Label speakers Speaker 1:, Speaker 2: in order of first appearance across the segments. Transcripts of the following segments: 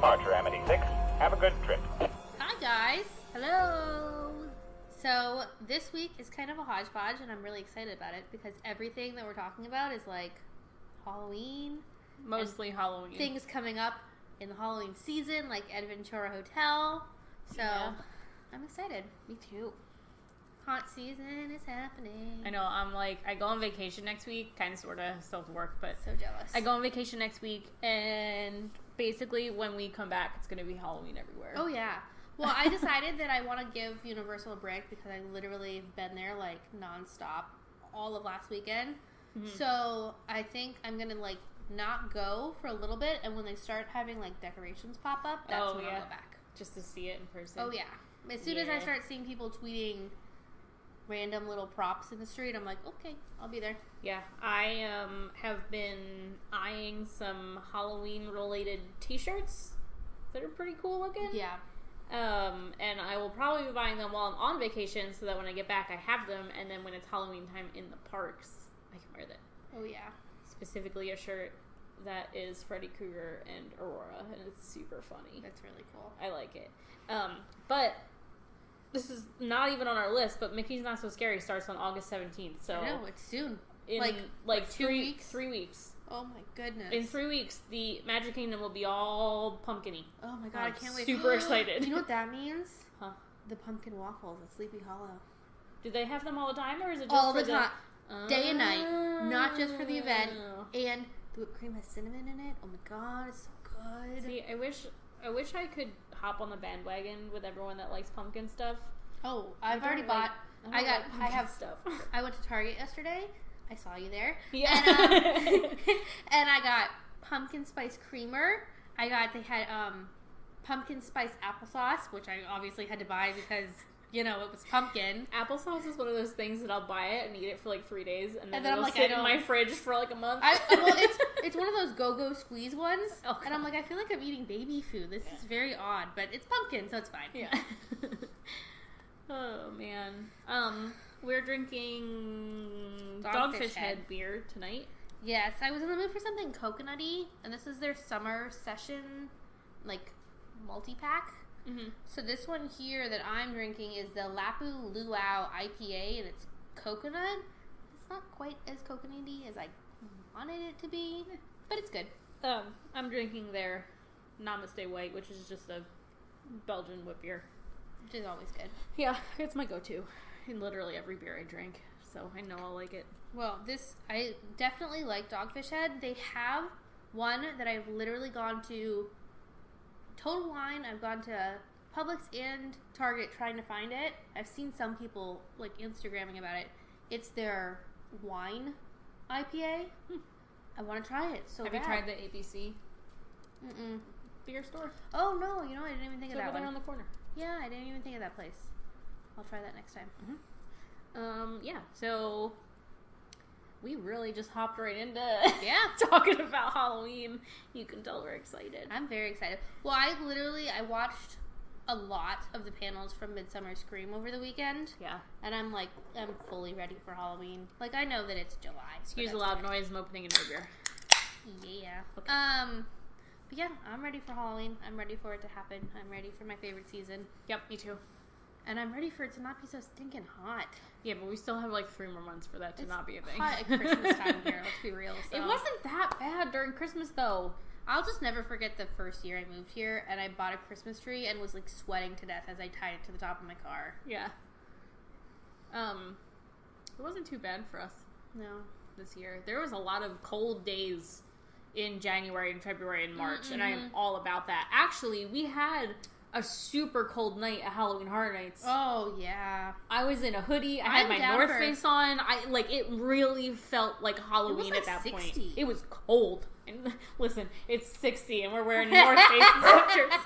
Speaker 1: departure, Amity 6. Have a good trip.
Speaker 2: Hi guys. Hello. So this week is kind of a hodgepodge and I'm really excited about it because everything that we're talking about is like Halloween.
Speaker 3: Mostly Halloween.
Speaker 2: Things coming up in the Halloween season like Adventura Hotel. So
Speaker 3: Yeah.
Speaker 2: I'm excited.
Speaker 3: Me too.
Speaker 2: Haunt season is happening.
Speaker 3: I know, I go on vacation next week, kind of, sort of, still have to work, but
Speaker 2: So jealous.
Speaker 3: I go on vacation next week, and basically when we come back, it's going to be Halloween everywhere.
Speaker 2: Oh yeah. Well, I decided that I want to give Universal a break because I literally have been there like nonstop all of last weekend. Mm-hmm. So I think I'm going to like not go for a little bit, and when they start having like decorations pop up, that's when I'll go back.
Speaker 3: Just to see it in person.
Speaker 2: Oh yeah. As soon as I start seeing people tweeting random little props in the street, I'm like, okay, I'll be there.
Speaker 3: Yeah, I have been eyeing some Halloween-related t-shirts that are pretty cool looking.
Speaker 2: Yeah.
Speaker 3: And I will probably be buying them while I'm on vacation so that when I get back, I have them, and then when it's Halloween time in the parks, I can wear them.
Speaker 2: Oh yeah.
Speaker 3: Specifically a shirt that is Freddy Krueger and Aurora, and it's super funny.
Speaker 2: That's really cool.
Speaker 3: I like it. But this is not even on our list, but Mickey's Not So Scary starts on August 17th. So
Speaker 2: I know, it's soon.
Speaker 3: In like 2 weeks? 3 weeks.
Speaker 2: Oh my goodness.
Speaker 3: In 3 weeks, the Magic Kingdom will be all pumpkin-y.
Speaker 2: Oh my god, I can't wait.
Speaker 3: Super excited.
Speaker 2: You know what that means?
Speaker 3: Huh?
Speaker 2: The pumpkin waffles at Sleepy Hollow.
Speaker 3: Do they have them all the time, or is it just
Speaker 2: all
Speaker 3: for
Speaker 2: the time? Day and night. Not just for the event. And the whipped cream has cinnamon in it. Oh my god, it's so good.
Speaker 3: See, I wish I could hop on the bandwagon with everyone that likes pumpkin stuff.
Speaker 2: Oh, I've already bought. I have
Speaker 3: stuff.
Speaker 2: I went to Target yesterday. I saw you there.
Speaker 3: Yeah.
Speaker 2: And, and I got pumpkin spice creamer. They had pumpkin spice applesauce, which I obviously had to buy because, you know, it was pumpkin.
Speaker 3: Applesauce is one of those things that I'll buy it and eat it for like 3 days, and then
Speaker 2: I'm
Speaker 3: it'll
Speaker 2: like,
Speaker 3: sit in my fridge for like a month.
Speaker 2: Well, it's one of those go-go squeeze ones,
Speaker 3: oh,
Speaker 2: and I'm like, I feel like I'm eating baby food. This is very odd, but it's pumpkin, so it's fine.
Speaker 3: Yeah. Oh man. We're drinking Dogfish Head beer tonight.
Speaker 2: Yes, I was in the mood for something coconutty, and this is their summer session, like, multi-pack.
Speaker 3: Mm-hmm.
Speaker 2: So this one here that I'm drinking is the Lapu Luau IPA, and it's coconut. It's not quite as coconutty as I wanted it to be, but it's good.
Speaker 3: I'm drinking their Namaste White, which is just a Belgian wit beer.
Speaker 2: Which is always good.
Speaker 3: Yeah, it's my go-to in literally every beer I drink, so I know I'll like it.
Speaker 2: Well, I definitely like Dogfish Head. They have one that I've literally gone to Total Wine. I've gone to Publix and Target trying to find it. I've seen some people like Instagramming about it. It's their wine IPA. I want to try it. So
Speaker 3: have you tried the ABC?
Speaker 2: Mm-mm.
Speaker 3: Beer store?
Speaker 2: Oh no! You know I didn't even think of that
Speaker 3: over there
Speaker 2: one.
Speaker 3: on the corner.
Speaker 2: Yeah, I didn't even think of that place. I'll try that next time.
Speaker 3: Mm-hmm. Yeah. So we really just hopped right into talking about Halloween. You can tell we're excited.
Speaker 2: I'm very excited. Well, I watched a lot of the panels from Midsummer Scream over the weekend.
Speaker 3: Yeah.
Speaker 2: And I'm fully ready for Halloween. Like, I know that it's July.
Speaker 3: Excuse the loud noise. I'm opening another beer.
Speaker 2: Yeah.
Speaker 3: Okay.
Speaker 2: But yeah, I'm ready for Halloween. I'm ready for it to happen. I'm ready for my favorite season.
Speaker 3: Yep, me too.
Speaker 2: And I'm ready for it to not be so stinking hot.
Speaker 3: Yeah, but we still have like 3 more months for that to not be a thing.
Speaker 2: Hot at Christmas time here, let's be real. So.
Speaker 3: It wasn't that bad during Christmas though.
Speaker 2: I'll just never forget the first year I moved here and I bought a Christmas tree and was like sweating to death as I tied it to the top of my car.
Speaker 3: Yeah. It wasn't too bad for us.
Speaker 2: No.
Speaker 3: This year. There was a lot of cold days in January and February and March, and I am all about that. Actually, we had a super cold night at Halloween Horror Nights.
Speaker 2: Oh, yeah.
Speaker 3: I was in a hoodie. I had my North Face on. It really felt like Halloween at that
Speaker 2: 60.
Speaker 3: point. It was cold. And listen, it's 60 and we're wearing North Face sweatshirts.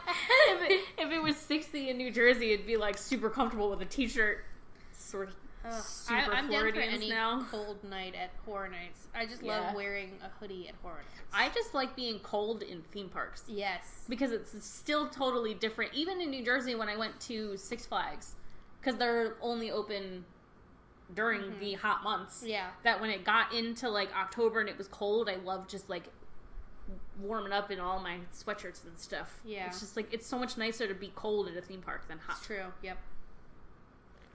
Speaker 3: If it was 60 in New Jersey, it'd be like super comfortable with a t-shirt. Sort of super
Speaker 2: I'm down for
Speaker 3: Floridians
Speaker 2: any
Speaker 3: now.
Speaker 2: cold night at Horror Nights. I just love wearing a hoodie at Horror Nights.
Speaker 3: I just like being cold in theme parks.
Speaker 2: Yes.
Speaker 3: Because it's still totally different. Even in New Jersey when I went to Six Flags, because they're only open during the hot months.
Speaker 2: Yeah.
Speaker 3: That when it got into like October and it was cold, I loved just like warming up in all my sweatshirts and stuff.
Speaker 2: Yeah.
Speaker 3: It's just like, it's so much nicer to be cold at a theme park than hot.
Speaker 2: It's true, yep.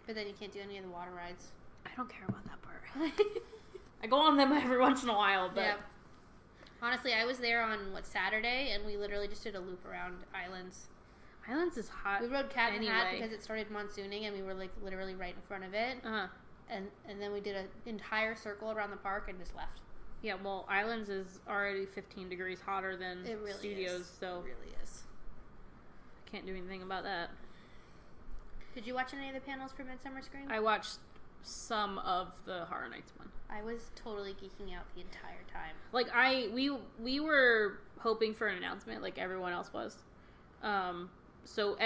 Speaker 2: But then you can't do any of the water rides.
Speaker 3: I don't care about that part. I go on them every once in a while, but...
Speaker 2: Yep. Honestly, I was there on, Saturday, and we literally just did a loop around Islands.
Speaker 3: Islands is hot.
Speaker 2: We rode Cat in
Speaker 3: anyway.
Speaker 2: Hat because it started monsooning, and we were, like, literally right in front of it.
Speaker 3: Uh-huh.
Speaker 2: And then we did an entire circle around the park and just left.
Speaker 3: Yeah, well, Islands is already 15 degrees hotter than
Speaker 2: It really
Speaker 3: Studios,
Speaker 2: is.
Speaker 3: so...
Speaker 2: It really is.
Speaker 3: Can't do anything about that.
Speaker 2: Did you watch any of the panels for Midsummer Scream?
Speaker 3: I watched some of the Horror Nights one.
Speaker 2: I was totally geeking out the entire time.
Speaker 3: Like, we were hoping for an announcement, like everyone else was. And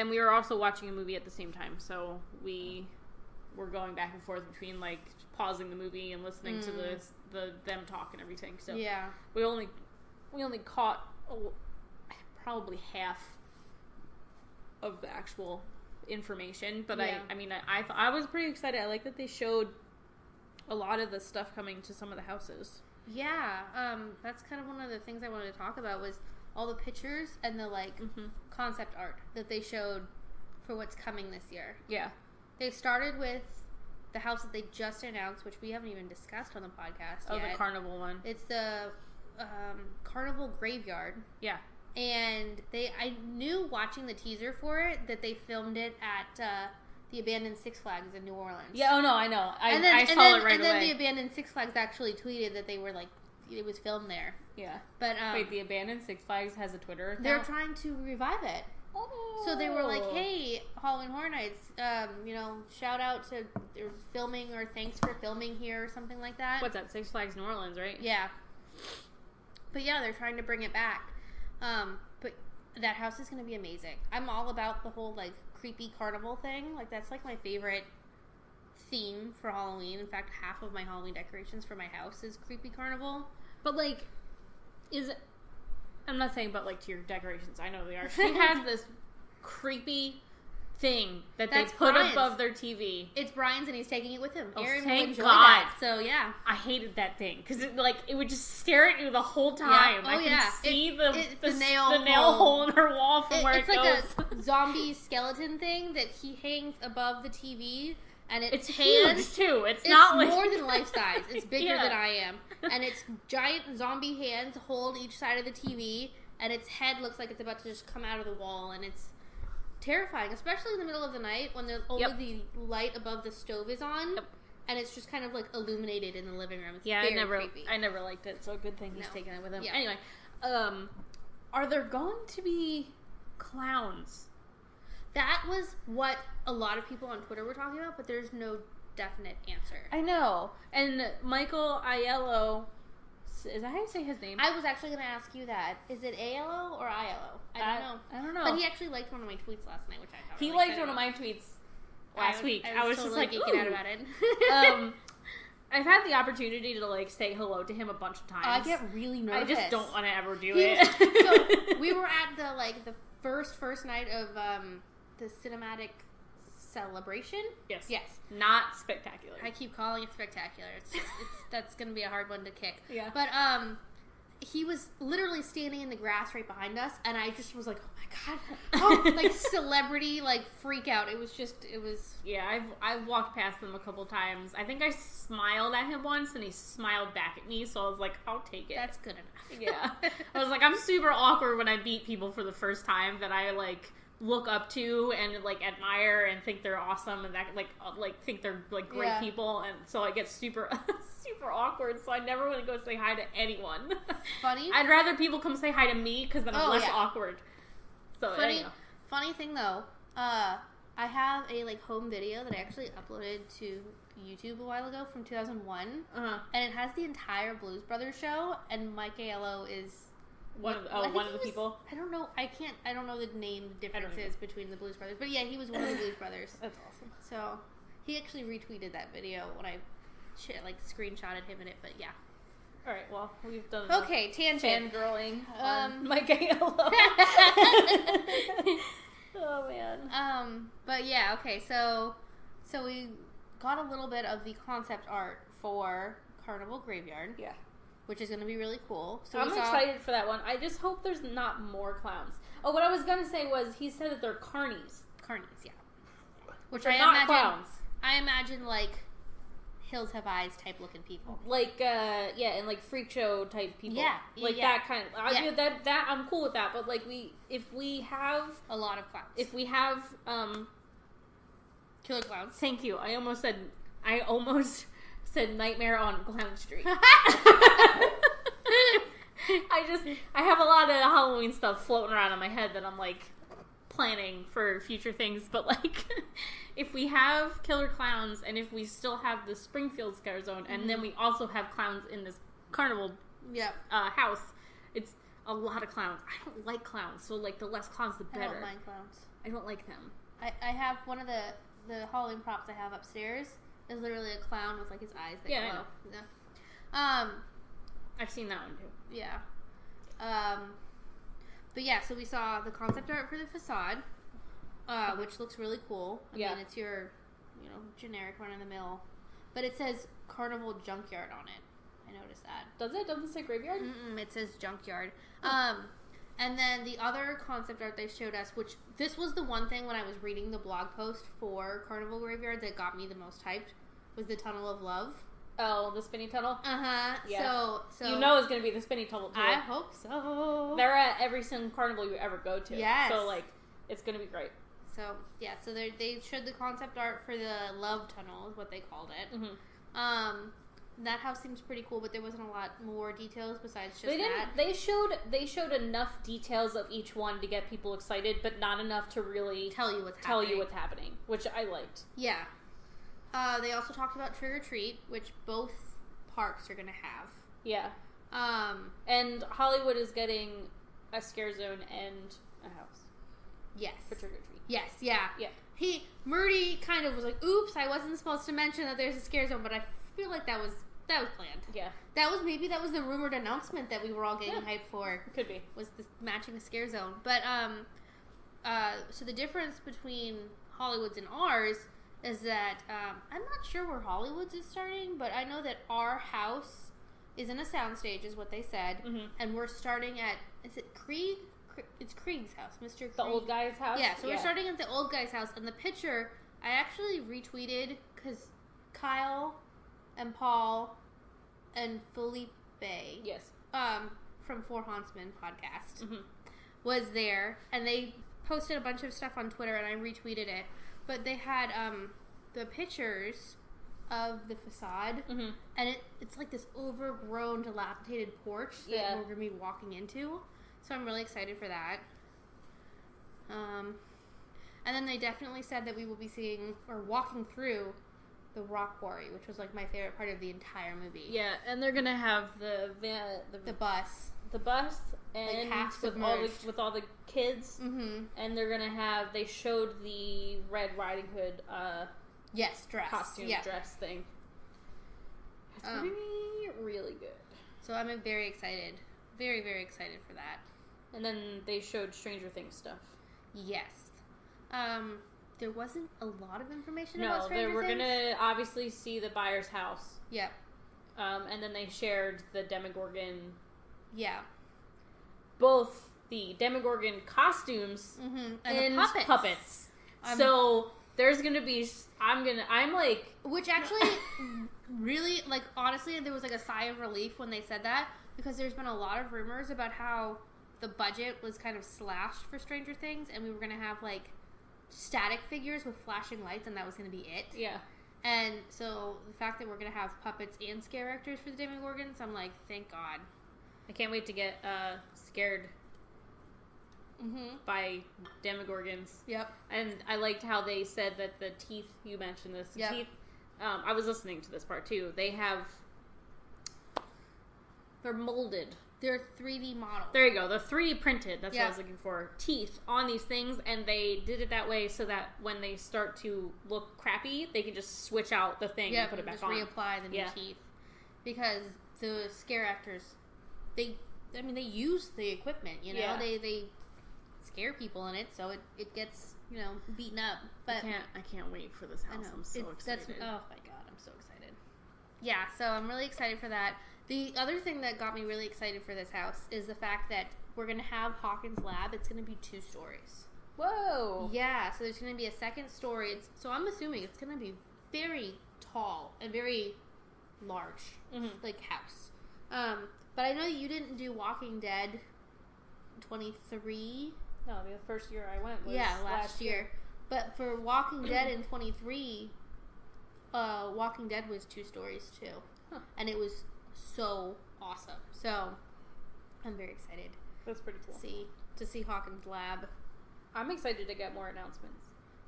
Speaker 3: we were also watching a movie at the same time, so we were going back and forth between, like, pausing the movie and listening to them talk and everything. So
Speaker 2: yeah,
Speaker 3: we only caught probably half of the actual information, but
Speaker 2: yeah.
Speaker 3: I was pretty excited. I like that they showed a lot of the stuff coming to some of the houses.
Speaker 2: Yeah, that's kind of one of the things I wanted to talk about was all the pictures and the, like, concept art that they showed for what's coming this year.
Speaker 3: Yeah.
Speaker 2: They started with the house that they just announced, which we haven't even discussed on the podcast yet.
Speaker 3: The carnival one.
Speaker 2: It's the Carnival Graveyard.
Speaker 3: Yeah.
Speaker 2: And I knew watching the teaser for it that they filmed it at the abandoned Six Flags in New Orleans.
Speaker 3: Yeah, oh no, I know. I saw it right away.
Speaker 2: And then the abandoned Six Flags actually tweeted that they were, like, it was filmed there.
Speaker 3: Yeah.
Speaker 2: But
Speaker 3: wait, the abandoned Six Flags has a Twitter account?
Speaker 2: They're trying to revive it.
Speaker 3: Oh.
Speaker 2: So they were like, hey, Halloween Horror Nights, shout out to their filming or thanks for filming here or something like that.
Speaker 3: What's that? Six Flags New Orleans, right?
Speaker 2: Yeah. But yeah, they're trying to bring it back. But that house is going to be amazing. I'm all about the whole, like, creepy carnival thing. Like, that's, like, my favorite theme for Halloween. In fact, half of my Halloween decorations for my house is creepy carnival.
Speaker 3: But, like, I'm not saying, but, like, to your decorations, I know they are. She has this creepy thing that they put
Speaker 2: Brian's.
Speaker 3: above their TV.
Speaker 2: It's Brian's, and he's taking it with him.
Speaker 3: Oh,
Speaker 2: Aaron
Speaker 3: thank
Speaker 2: will enjoy
Speaker 3: God.
Speaker 2: that. So, yeah.
Speaker 3: I hated that thing because it would just stare at you the whole time.
Speaker 2: Yeah. Oh,
Speaker 3: I can see the nail hole in her wall from where it goes.
Speaker 2: It's like a zombie skeleton thing that he hangs above the TV, and
Speaker 3: it's
Speaker 2: hands,
Speaker 3: huge too. It's not like
Speaker 2: more than life size. It's bigger
Speaker 3: Yeah.
Speaker 2: than I am, and its giant zombie hands hold each side of the TV, and its head looks like it's about to just come out of the wall, and it's terrifying, especially in the middle of the night when only the light above the stove is on.
Speaker 3: Yep.
Speaker 2: And it's just kind of, like, illuminated in the living room. It's
Speaker 3: Yeah,
Speaker 2: very creepy.
Speaker 3: I never liked it, so good thing he's
Speaker 2: No.
Speaker 3: taking it with him.
Speaker 2: Yeah.
Speaker 3: Anyway, are there going to be clowns?
Speaker 2: That was what a lot of people on Twitter were talking about, but there's no definite answer.
Speaker 3: I know. And Michael Aiello, is that how you say his name?
Speaker 2: I was actually going to ask you that. Is it ALO or ILO?
Speaker 3: I don't know.
Speaker 2: But he actually liked one of my tweets last night, which I thought
Speaker 3: He
Speaker 2: really
Speaker 3: liked
Speaker 2: excited
Speaker 3: one of
Speaker 2: about.
Speaker 3: my tweets last week.
Speaker 2: I was just
Speaker 3: totally
Speaker 2: like geeking out
Speaker 3: ooh.
Speaker 2: about it.
Speaker 3: I've had the opportunity to, like, say hello to him a bunch of times.
Speaker 2: I get really nervous.
Speaker 3: I just don't want to ever do
Speaker 2: He
Speaker 3: it.
Speaker 2: so we were at the first night of the cinematic celebration.
Speaker 3: Yes.
Speaker 2: Yes.
Speaker 3: Not spectacular.
Speaker 2: I keep calling it spectacular. It's that's going to be a hard one to kick.
Speaker 3: Yeah.
Speaker 2: But he was literally standing in the grass right behind us, and I just was like, oh my god, like celebrity, like freak out. It was.
Speaker 3: Yeah, I've walked past him a couple times. I think I smiled at him once, and he smiled back at me, so I was like, I'll take it.
Speaker 2: That's good enough.
Speaker 3: Yeah. I was like, I'm super awkward when I meet people for the first time that I, like, look up to and, like, admire and think they're awesome and that, like think they're, like, great
Speaker 2: Yeah.
Speaker 3: people, and so I get super super awkward, so I never want to go say hi to anyone.
Speaker 2: Funny.
Speaker 3: I'd rather people come say hi to me because then I'm less awkward. So
Speaker 2: Funny thing though, I have a, like, home video that I actually uploaded to YouTube a while ago from 2001, and it has the entire Blues Brothers show, and Mike Aiello is
Speaker 3: one of the people.
Speaker 2: I don't know. I don't know the name differences between the Blues Brothers, but yeah, he was one of the Blues Brothers.
Speaker 3: That's awesome.
Speaker 2: So he actually retweeted that video when I screenshotted him in it. But yeah.
Speaker 3: All right. Well, we've done
Speaker 2: Okay, tangent.
Speaker 3: fangirling on Mike Aiello. Oh man.
Speaker 2: But yeah. Okay. So we got a little bit of the concept art for Carnival Graveyard.
Speaker 3: Yeah.
Speaker 2: which is going to be really cool. So
Speaker 3: I'm excited for that one. I just hope there's not more clowns. Oh, what I was going to say was, he said that they're carnies.
Speaker 2: Carnies, yeah. Which
Speaker 3: They're
Speaker 2: I
Speaker 3: not
Speaker 2: imagine,
Speaker 3: clowns.
Speaker 2: I imagine, like, Hills Have Eyes type looking people.
Speaker 3: Like, and like freak show type people.
Speaker 2: Yeah.
Speaker 3: Like
Speaker 2: yeah.
Speaker 3: that kind of, I mean, that, I'm cool with that, but like if we have,
Speaker 2: A lot of clowns.
Speaker 3: if we have,
Speaker 2: Killer clowns.
Speaker 3: thank you, I almost said Nightmare on Clown Street. I have a lot of Halloween stuff floating around in my head that I'm like planning for future things, but like if we have killer clowns and if we still have the Springfield Scare Zone and then we also have clowns in this carnival house, it's a lot of clowns. I don't like clowns, so like the less clowns the better.
Speaker 2: I don't mind clowns.
Speaker 3: I don't like them.
Speaker 2: I have one of the Halloween props I have upstairs is literally a clown with like his eyes that glow. Yeah.
Speaker 3: I've seen that one too.
Speaker 2: Yeah. But yeah, so we saw the concept art for the facade, which looks really cool. I mean, it's your, generic run-of-the-mill. But it says Carnival Junkyard on it. I noticed that.
Speaker 3: Does it? Doesn't it say graveyard?
Speaker 2: It says Junkyard. And then the other concept art they showed us, which this was the one thing when I was reading the blog post for Carnival Graveyard that got me the most hyped, was the Tunnel of Love.
Speaker 3: Oh, the spinny tunnel?
Speaker 2: Uh-huh.
Speaker 3: Yeah.
Speaker 2: So
Speaker 3: you know it's going to be the spinny tunnel, too.
Speaker 2: I hope so.
Speaker 3: They're at every single carnival you ever go to.
Speaker 2: Yes.
Speaker 3: So, like, it's going to be great.
Speaker 2: So, yeah. So they showed the concept art for the Love Tunnel, is what they called it.
Speaker 3: Mm-hmm.
Speaker 2: That house seems pretty cool, but there wasn't a lot more details besides just
Speaker 3: that. They showed enough details of each one to get people excited, but not enough to really
Speaker 2: tell you what's happening,
Speaker 3: which I liked.
Speaker 2: Yeah. They also talked about Trick or Treat, which both parks are going to have.
Speaker 3: Yeah. And Hollywood is getting a scare zone and a house.
Speaker 2: Yes.
Speaker 3: For Trick or Treat.
Speaker 2: Yes, yeah.
Speaker 3: Yeah.
Speaker 2: Murdy kind of was like, oops, I wasn't supposed to mention that there's a scare zone, but I feel like that was planned.
Speaker 3: Yeah.
Speaker 2: That was the rumored announcement that we were all getting hyped for.
Speaker 3: Could be.
Speaker 2: Was this matching the scare zone. But, so the difference between Hollywood's and ours is that, I'm not sure where Hollywood's is starting, but I know that our house is in a soundstage, is what they said, and we're starting at, is it Krieg? It's Krieg's house, Mr. Krieg.
Speaker 3: The old guy's house?
Speaker 2: Yeah, so we're starting at the old guy's house, and the picture, I actually retweeted, because Kyle and Paul and Felipe,
Speaker 3: yes,
Speaker 2: from Four Hauntsmen podcast, was there, and they posted a bunch of stuff on Twitter, and I retweeted it. But they had the pictures of the facade, and it's like this overgrown, dilapidated porch that we're going to be walking into. So I'm really excited for that. And then they definitely said that we will be seeing, or walking through, the Rock Quarry, which was like my favorite part of the entire movie.
Speaker 3: Yeah, and they're going to have the
Speaker 2: bus.
Speaker 3: The bus, and
Speaker 2: like
Speaker 3: with all the kids, and they're gonna have. They showed the Red Riding Hood,
Speaker 2: dress
Speaker 3: costume dress thing. It's gonna be really good.
Speaker 2: So I'm very excited, very very excited for that.
Speaker 3: And then they showed Stranger Things stuff.
Speaker 2: Yes, there wasn't a lot of information about Stranger Things.
Speaker 3: No, we're gonna obviously see the buyer's house.
Speaker 2: Yep.
Speaker 3: And then they shared the Demogorgon.
Speaker 2: Yeah.
Speaker 3: Both the Demogorgon costumes
Speaker 2: and the puppets.
Speaker 3: So there's gonna be. I'm like.
Speaker 2: Which actually, really, like, honestly, there was like a sigh of relief when they said that, because there's been a lot of rumors about how the budget was kind of slashed for Stranger Things, and we were gonna have like static figures with flashing lights, and that was gonna be it.
Speaker 3: Yeah.
Speaker 2: And so the fact that we're gonna have puppets and scare actors for the Demogorgons, I'm like, thank God.
Speaker 3: I can't wait to get scared by Demogorgons.
Speaker 2: Yep.
Speaker 3: And I liked how they said that the teeth, you mentioned this, the teeth, I was listening to this part too, they're molded.
Speaker 2: They're 3D models.
Speaker 3: There you go, they're 3D printed, that's what I was looking for, teeth on these things, and they did it that way so that when they start to look crappy, they can just switch out the thing and put it back on.
Speaker 2: Just reapply the new teeth. Because the scare actors, they use the equipment, they scare people in it, so it gets, beaten up. But
Speaker 3: I can't wait for this house. I'm so excited.
Speaker 2: Oh my God, I'm so excited. Yeah, so I'm really excited for that. The other thing that got me really excited for this house is the fact that we're going to have Hawkins Lab. It's going to be 2 stories.
Speaker 3: Whoa.
Speaker 2: Yeah, so there's going to be a second story. So I'm assuming it's going to be very tall and very large, like house. But I know you didn't do Walking Dead 23.
Speaker 3: No, the first year I went was
Speaker 2: last year. But for Walking Dead in 23, Walking Dead was 2 stories too. Huh. And it was so awesome. So I'm very excited.
Speaker 3: That's pretty cool.
Speaker 2: To see Hawkins Lab.
Speaker 3: I'm excited to get more announcements.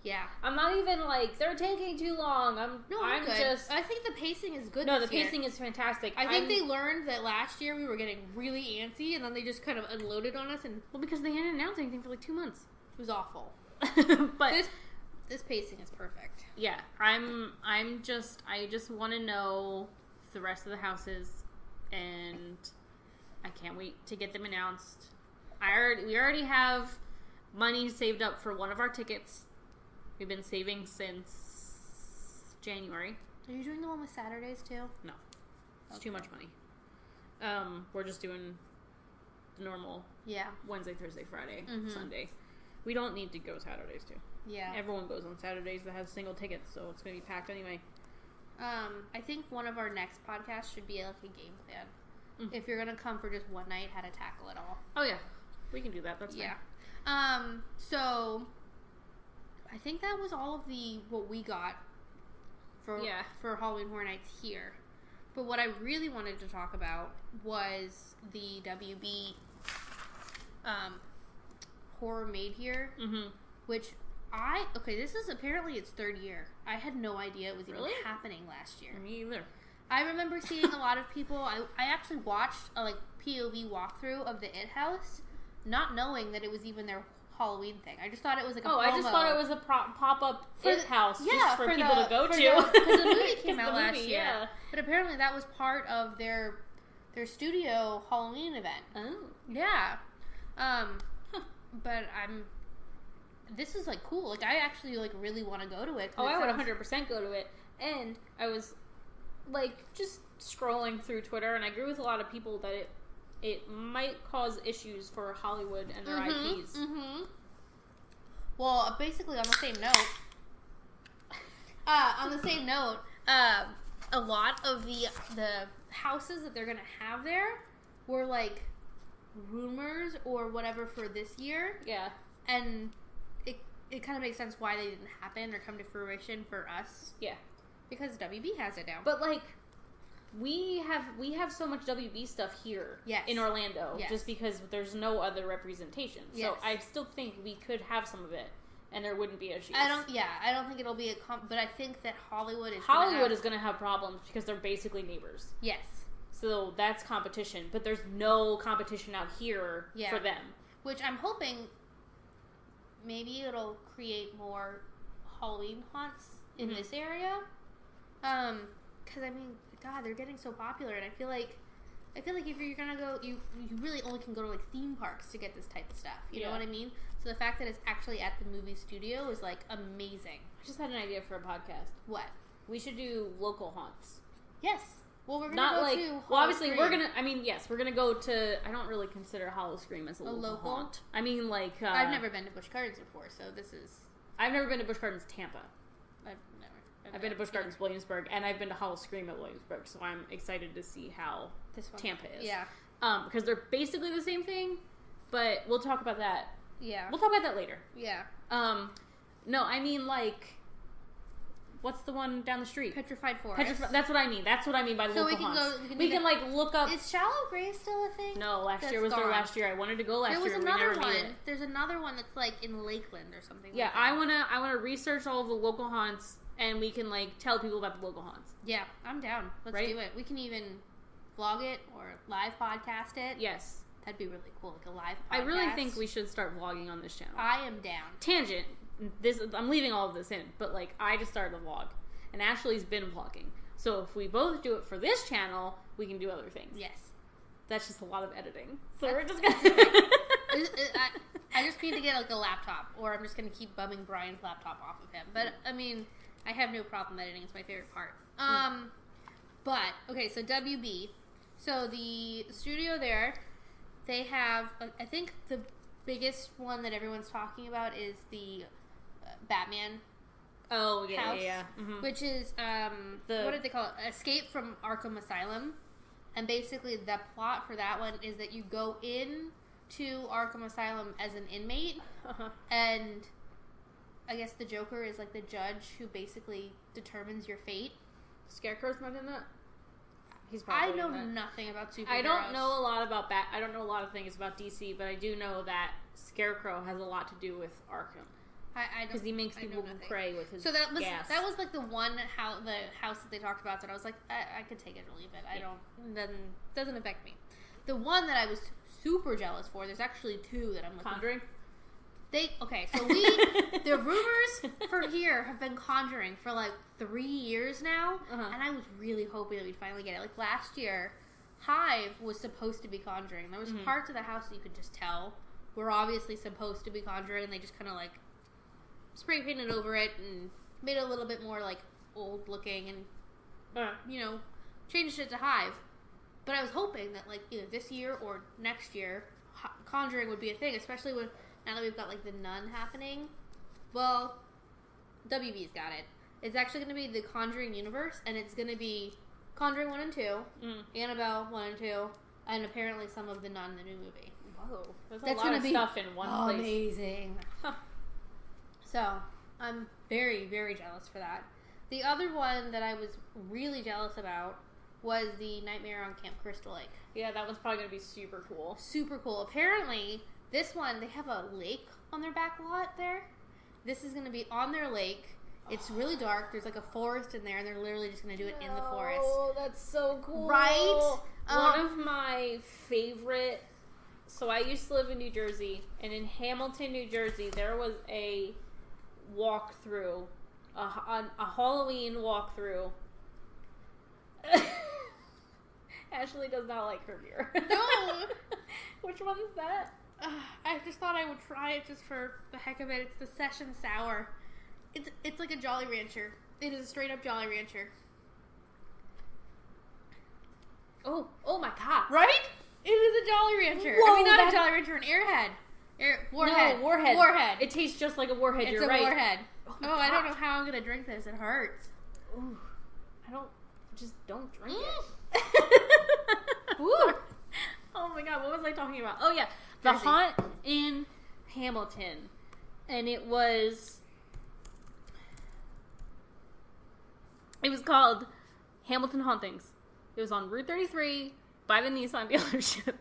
Speaker 2: Yeah.
Speaker 3: I'm not even like, they're taking too long. I'm
Speaker 2: good.
Speaker 3: just...
Speaker 2: I think the pacing is good
Speaker 3: No,
Speaker 2: this
Speaker 3: the
Speaker 2: year.
Speaker 3: pacing is fantastic.
Speaker 2: I think they learned that last year we were getting really antsy, and then they just kind of unloaded on us. And
Speaker 3: well, because they hadn't announced anything for like 2 months.
Speaker 2: It was awful.
Speaker 3: But
Speaker 2: this pacing is perfect.
Speaker 3: Yeah, I just want to know the rest of the houses, and I can't wait to get them announced. We already have money saved up for one of our tickets. We've been saving since January.
Speaker 2: Are you doing the one with Saturdays too?
Speaker 3: No, it's too much money. We're just doing the normal.
Speaker 2: Yeah.
Speaker 3: Wednesday, Thursday, Friday, Sunday. We don't need to go Saturdays too.
Speaker 2: Yeah.
Speaker 3: Everyone goes on Saturdays that has single tickets, so it's going to be packed anyway.
Speaker 2: I think one of our next podcasts should be like a game plan. If you're going to come for just one night, how to tackle it all.
Speaker 3: Oh yeah. We can do that. That's fine.
Speaker 2: Yeah. So I think that was all of what we got for Halloween Horror Nights here. But what I really wanted to talk about was the WB Horror Made Here, which this is apparently its 3rd year. I had no idea it was even happening last year.
Speaker 3: Me either.
Speaker 2: I remember seeing a lot of people. I actually watched a POV walkthrough of the It House, not knowing that it was even their Halloween thing. I just thought it was like a promo.
Speaker 3: I just thought it was a pop-up It House just for people to go to.
Speaker 2: Because the movie came out last year.
Speaker 3: Yeah.
Speaker 2: But apparently that was part of their studio Halloween event.
Speaker 3: Oh.
Speaker 2: Yeah. But this is cool. I actually really want to go to it.
Speaker 3: I would 100% go to it. And I was just scrolling through Twitter, and I agree with a lot of people that it might cause issues for Hollywood and their IPs.
Speaker 2: Well, basically on the same note, a lot of the houses that they're gonna have there were rumors or whatever for this year.
Speaker 3: Yeah,
Speaker 2: and it kind of makes sense why they didn't happen or come to fruition for us.
Speaker 3: Yeah,
Speaker 2: because WB has it now.
Speaker 3: But we have so much WB stuff here in Orlando, just because there's no other representation. So I still think we could have some of it, and there wouldn't be issues.
Speaker 2: I don't think it'll be but I think that Hollywood is
Speaker 3: going to have problems because they're basically neighbors.
Speaker 2: Yes.
Speaker 3: So that's competition, but there's no competition out here for them.
Speaker 2: Which I'm hoping maybe it'll create more Halloween haunts in this area. Because God, they're getting so popular, and I feel like if you're gonna go, you really only can go to theme parks to get this type of stuff. You know what I mean? So the fact that it's actually at the movie studio is amazing.
Speaker 3: I just had an idea for a podcast.
Speaker 2: What?
Speaker 3: We should do local haunts.
Speaker 2: Yes. Well, we're gonna go to.
Speaker 3: Well, obviously, we're gonna. Yes, we're gonna go to. I don't really consider Hollow Scream as a local haunt. I mean,
Speaker 2: I've never been to Busch Gardens before, so this is.
Speaker 3: I've never been to Busch Gardens Tampa. I've been to Busch Gardens Williamsburg, and I've been to Hollow Scream at Williamsburg, so I'm excited to see how Tampa is.
Speaker 2: Yeah.
Speaker 3: Because they're basically the same thing, but we'll talk about that.
Speaker 2: Yeah.
Speaker 3: We'll talk about that later.
Speaker 2: Yeah.
Speaker 3: No, I mean, what's the one down the street?
Speaker 2: Petrified Forest.
Speaker 3: That's what I mean. That's what I mean by local haunts. We can look up.
Speaker 2: Is Shallow Grave still a thing?
Speaker 3: No, last year was their last year. I wanted to go last year.
Speaker 2: There was another one. There's another one that's in Lakeland or something.
Speaker 3: Yeah, I wanna research all of the local haunts, and we can tell people about the local haunts.
Speaker 2: Yeah, I'm down. Let's do it. We can even vlog it or live podcast it.
Speaker 3: Yes.
Speaker 2: That'd be really cool, a live podcast.
Speaker 3: I really think we should start vlogging on this channel.
Speaker 2: I am down.
Speaker 3: Tangent. I'm leaving all of this in, but I just started a vlog, and Ashley's been vlogging. So if we both do it for this channel, we can do other things.
Speaker 2: Yes.
Speaker 3: That's just a lot of editing. So we're just gonna.
Speaker 2: I just need to get a laptop, or I'm just gonna keep bumming Brian's laptop off of him. But I have no problem editing. It's my favorite part. But okay, so WB. So the studio there, they have, I think the biggest one that everyone's talking about is the Batman
Speaker 3: Oh, yeah,
Speaker 2: house,
Speaker 3: yeah. Mm-hmm.
Speaker 2: which is, what did they call it? Escape from Arkham Asylum. And basically the plot for that one is that you go in to Arkham Asylum as an inmate, and I guess the Joker is like the judge who basically determines your fate.
Speaker 3: Scarecrow's not in that? He's probably
Speaker 2: I know
Speaker 3: in that.
Speaker 2: nothing about superheroes.
Speaker 3: I don't know a lot about I don't know a lot of things about DC, but I do know that Scarecrow has a lot to do with Arkham.
Speaker 2: I don't,
Speaker 3: because he makes people pray with his gas.
Speaker 2: That was like the one the house that they talked about that I was like, I could take it or leave it. I don't, doesn't affect me. The one that I was super jealous for, there's actually two that I'm looking
Speaker 3: Conjuring?
Speaker 2: So the rumors for here have been Conjuring for like 3 years now, and I was really hoping that we'd finally get it. Like last year, Hive was supposed to be Conjuring. There was parts of the house that you could just tell were obviously supposed to be Conjuring, and they just kind of like spray painted over it and made it a little bit more like old looking and changed it to Hive. But I was hoping that like either this year or next year, Conjuring would be a thing, especially when now that we've got like the Nun happening. Well, WB's got it. It's actually going to be the Conjuring universe, and it's going to be Conjuring 1 and 2, Annabelle 1 and 2, and apparently some of the Nun, the new movie.
Speaker 3: Whoa, there's a lot of stuff in one place.
Speaker 2: Amazing. So, I'm very, very jealous for that. The other one that I was really jealous about was the Nightmare on Camp Crystal Lake.
Speaker 3: Yeah, that one's probably going to be super cool.
Speaker 2: Super cool. Apparently, this one, they have a lake on their back lot there. This is going to be on their lake. It's really dark. There's like a forest in there, and they're literally just going to do it in the forest.
Speaker 3: Oh, that's so cool.
Speaker 2: Right?
Speaker 3: One of my favorite... So I used to live in New Jersey, and in Hamilton, New Jersey, there was a walkthrough, a Halloween walkthrough. Ashley does not like her beer.
Speaker 2: No!
Speaker 3: Which one is that?
Speaker 2: I just thought I would try it just for the heck of it. It's the Session Sour. It's like a Jolly Rancher. It is a straight up Jolly Rancher.
Speaker 3: Oh my god.
Speaker 2: Right? It is a Jolly Rancher.
Speaker 3: Whoa,
Speaker 2: I mean, not a Jolly Rancher, an Airhead. Warhead.
Speaker 3: No, Warhead.
Speaker 2: Warhead.
Speaker 3: It tastes just like a Warhead,
Speaker 2: It's
Speaker 3: you're
Speaker 2: a
Speaker 3: right.
Speaker 2: Warhead.
Speaker 3: Oh,
Speaker 2: I don't know how I'm going to drink this. It hurts.
Speaker 3: Ooh. Don't drink
Speaker 2: Mm.
Speaker 3: it.
Speaker 2: Ooh.
Speaker 3: Oh my god, what was I talking about? Oh yeah, the
Speaker 2: Jersey.
Speaker 3: haunt in Hamilton. And it was called Hamilton Hauntings. It was on Route 33 by the Nissan dealership.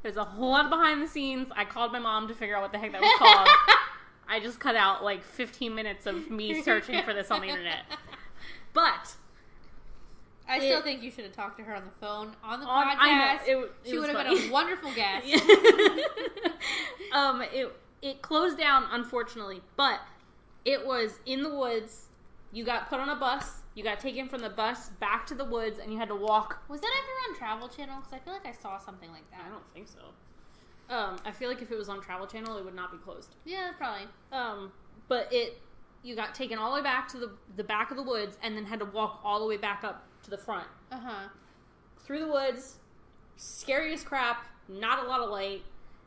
Speaker 3: There's a whole lot behind the scenes. I called my mom to figure out what the heck that was called. I just cut out like 15 minutes of me searching for this on the internet. But
Speaker 2: I still think you should have talked to her on the phone on the podcast.
Speaker 3: I know.
Speaker 2: She would have
Speaker 3: funny.
Speaker 2: been a wonderful guest.
Speaker 3: It closed down, unfortunately, but it was in the woods. You got put on a bus. You got taken from the bus back to the woods, and you had to walk.
Speaker 2: Was that ever on Travel Channel? Because I feel like I saw something like that.
Speaker 3: I don't think so. I feel like if it was on Travel Channel, it would not be closed.
Speaker 2: Yeah, probably.
Speaker 3: But you got taken all the way back to the back of the woods, and then had to walk all the way back up to the front. Through the woods, scary as crap, not a lot of light.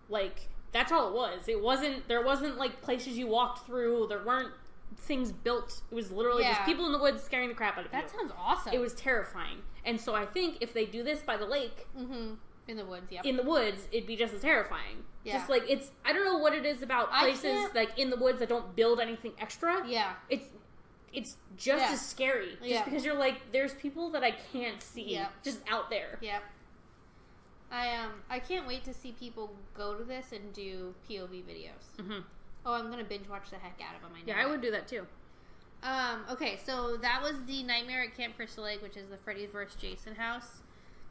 Speaker 3: Like, that's all it was. There wasn't like places you walked through. There weren't things built. It was literally just people in the woods scaring the crap out of you.
Speaker 2: That sounds awesome.
Speaker 3: It was terrifying. And so I think if they do this by the lake,
Speaker 2: in the woods,
Speaker 3: in the woods, it'd be just as terrifying.
Speaker 2: Yeah.
Speaker 3: Just like I don't know what it is about places like in the woods that don't build anything extra.
Speaker 2: Yeah.
Speaker 3: It's just as scary. Just because you're like, there's people that I can't see just out there.
Speaker 2: Yeah. I can't wait to see people go to this and do POV videos. Oh, I'm gonna binge watch the heck out of them. I know.
Speaker 3: Yeah, I would do that too.
Speaker 2: Okay, so that was the Nightmare at Camp Crystal Lake, which is the Freddy vs. Jason house.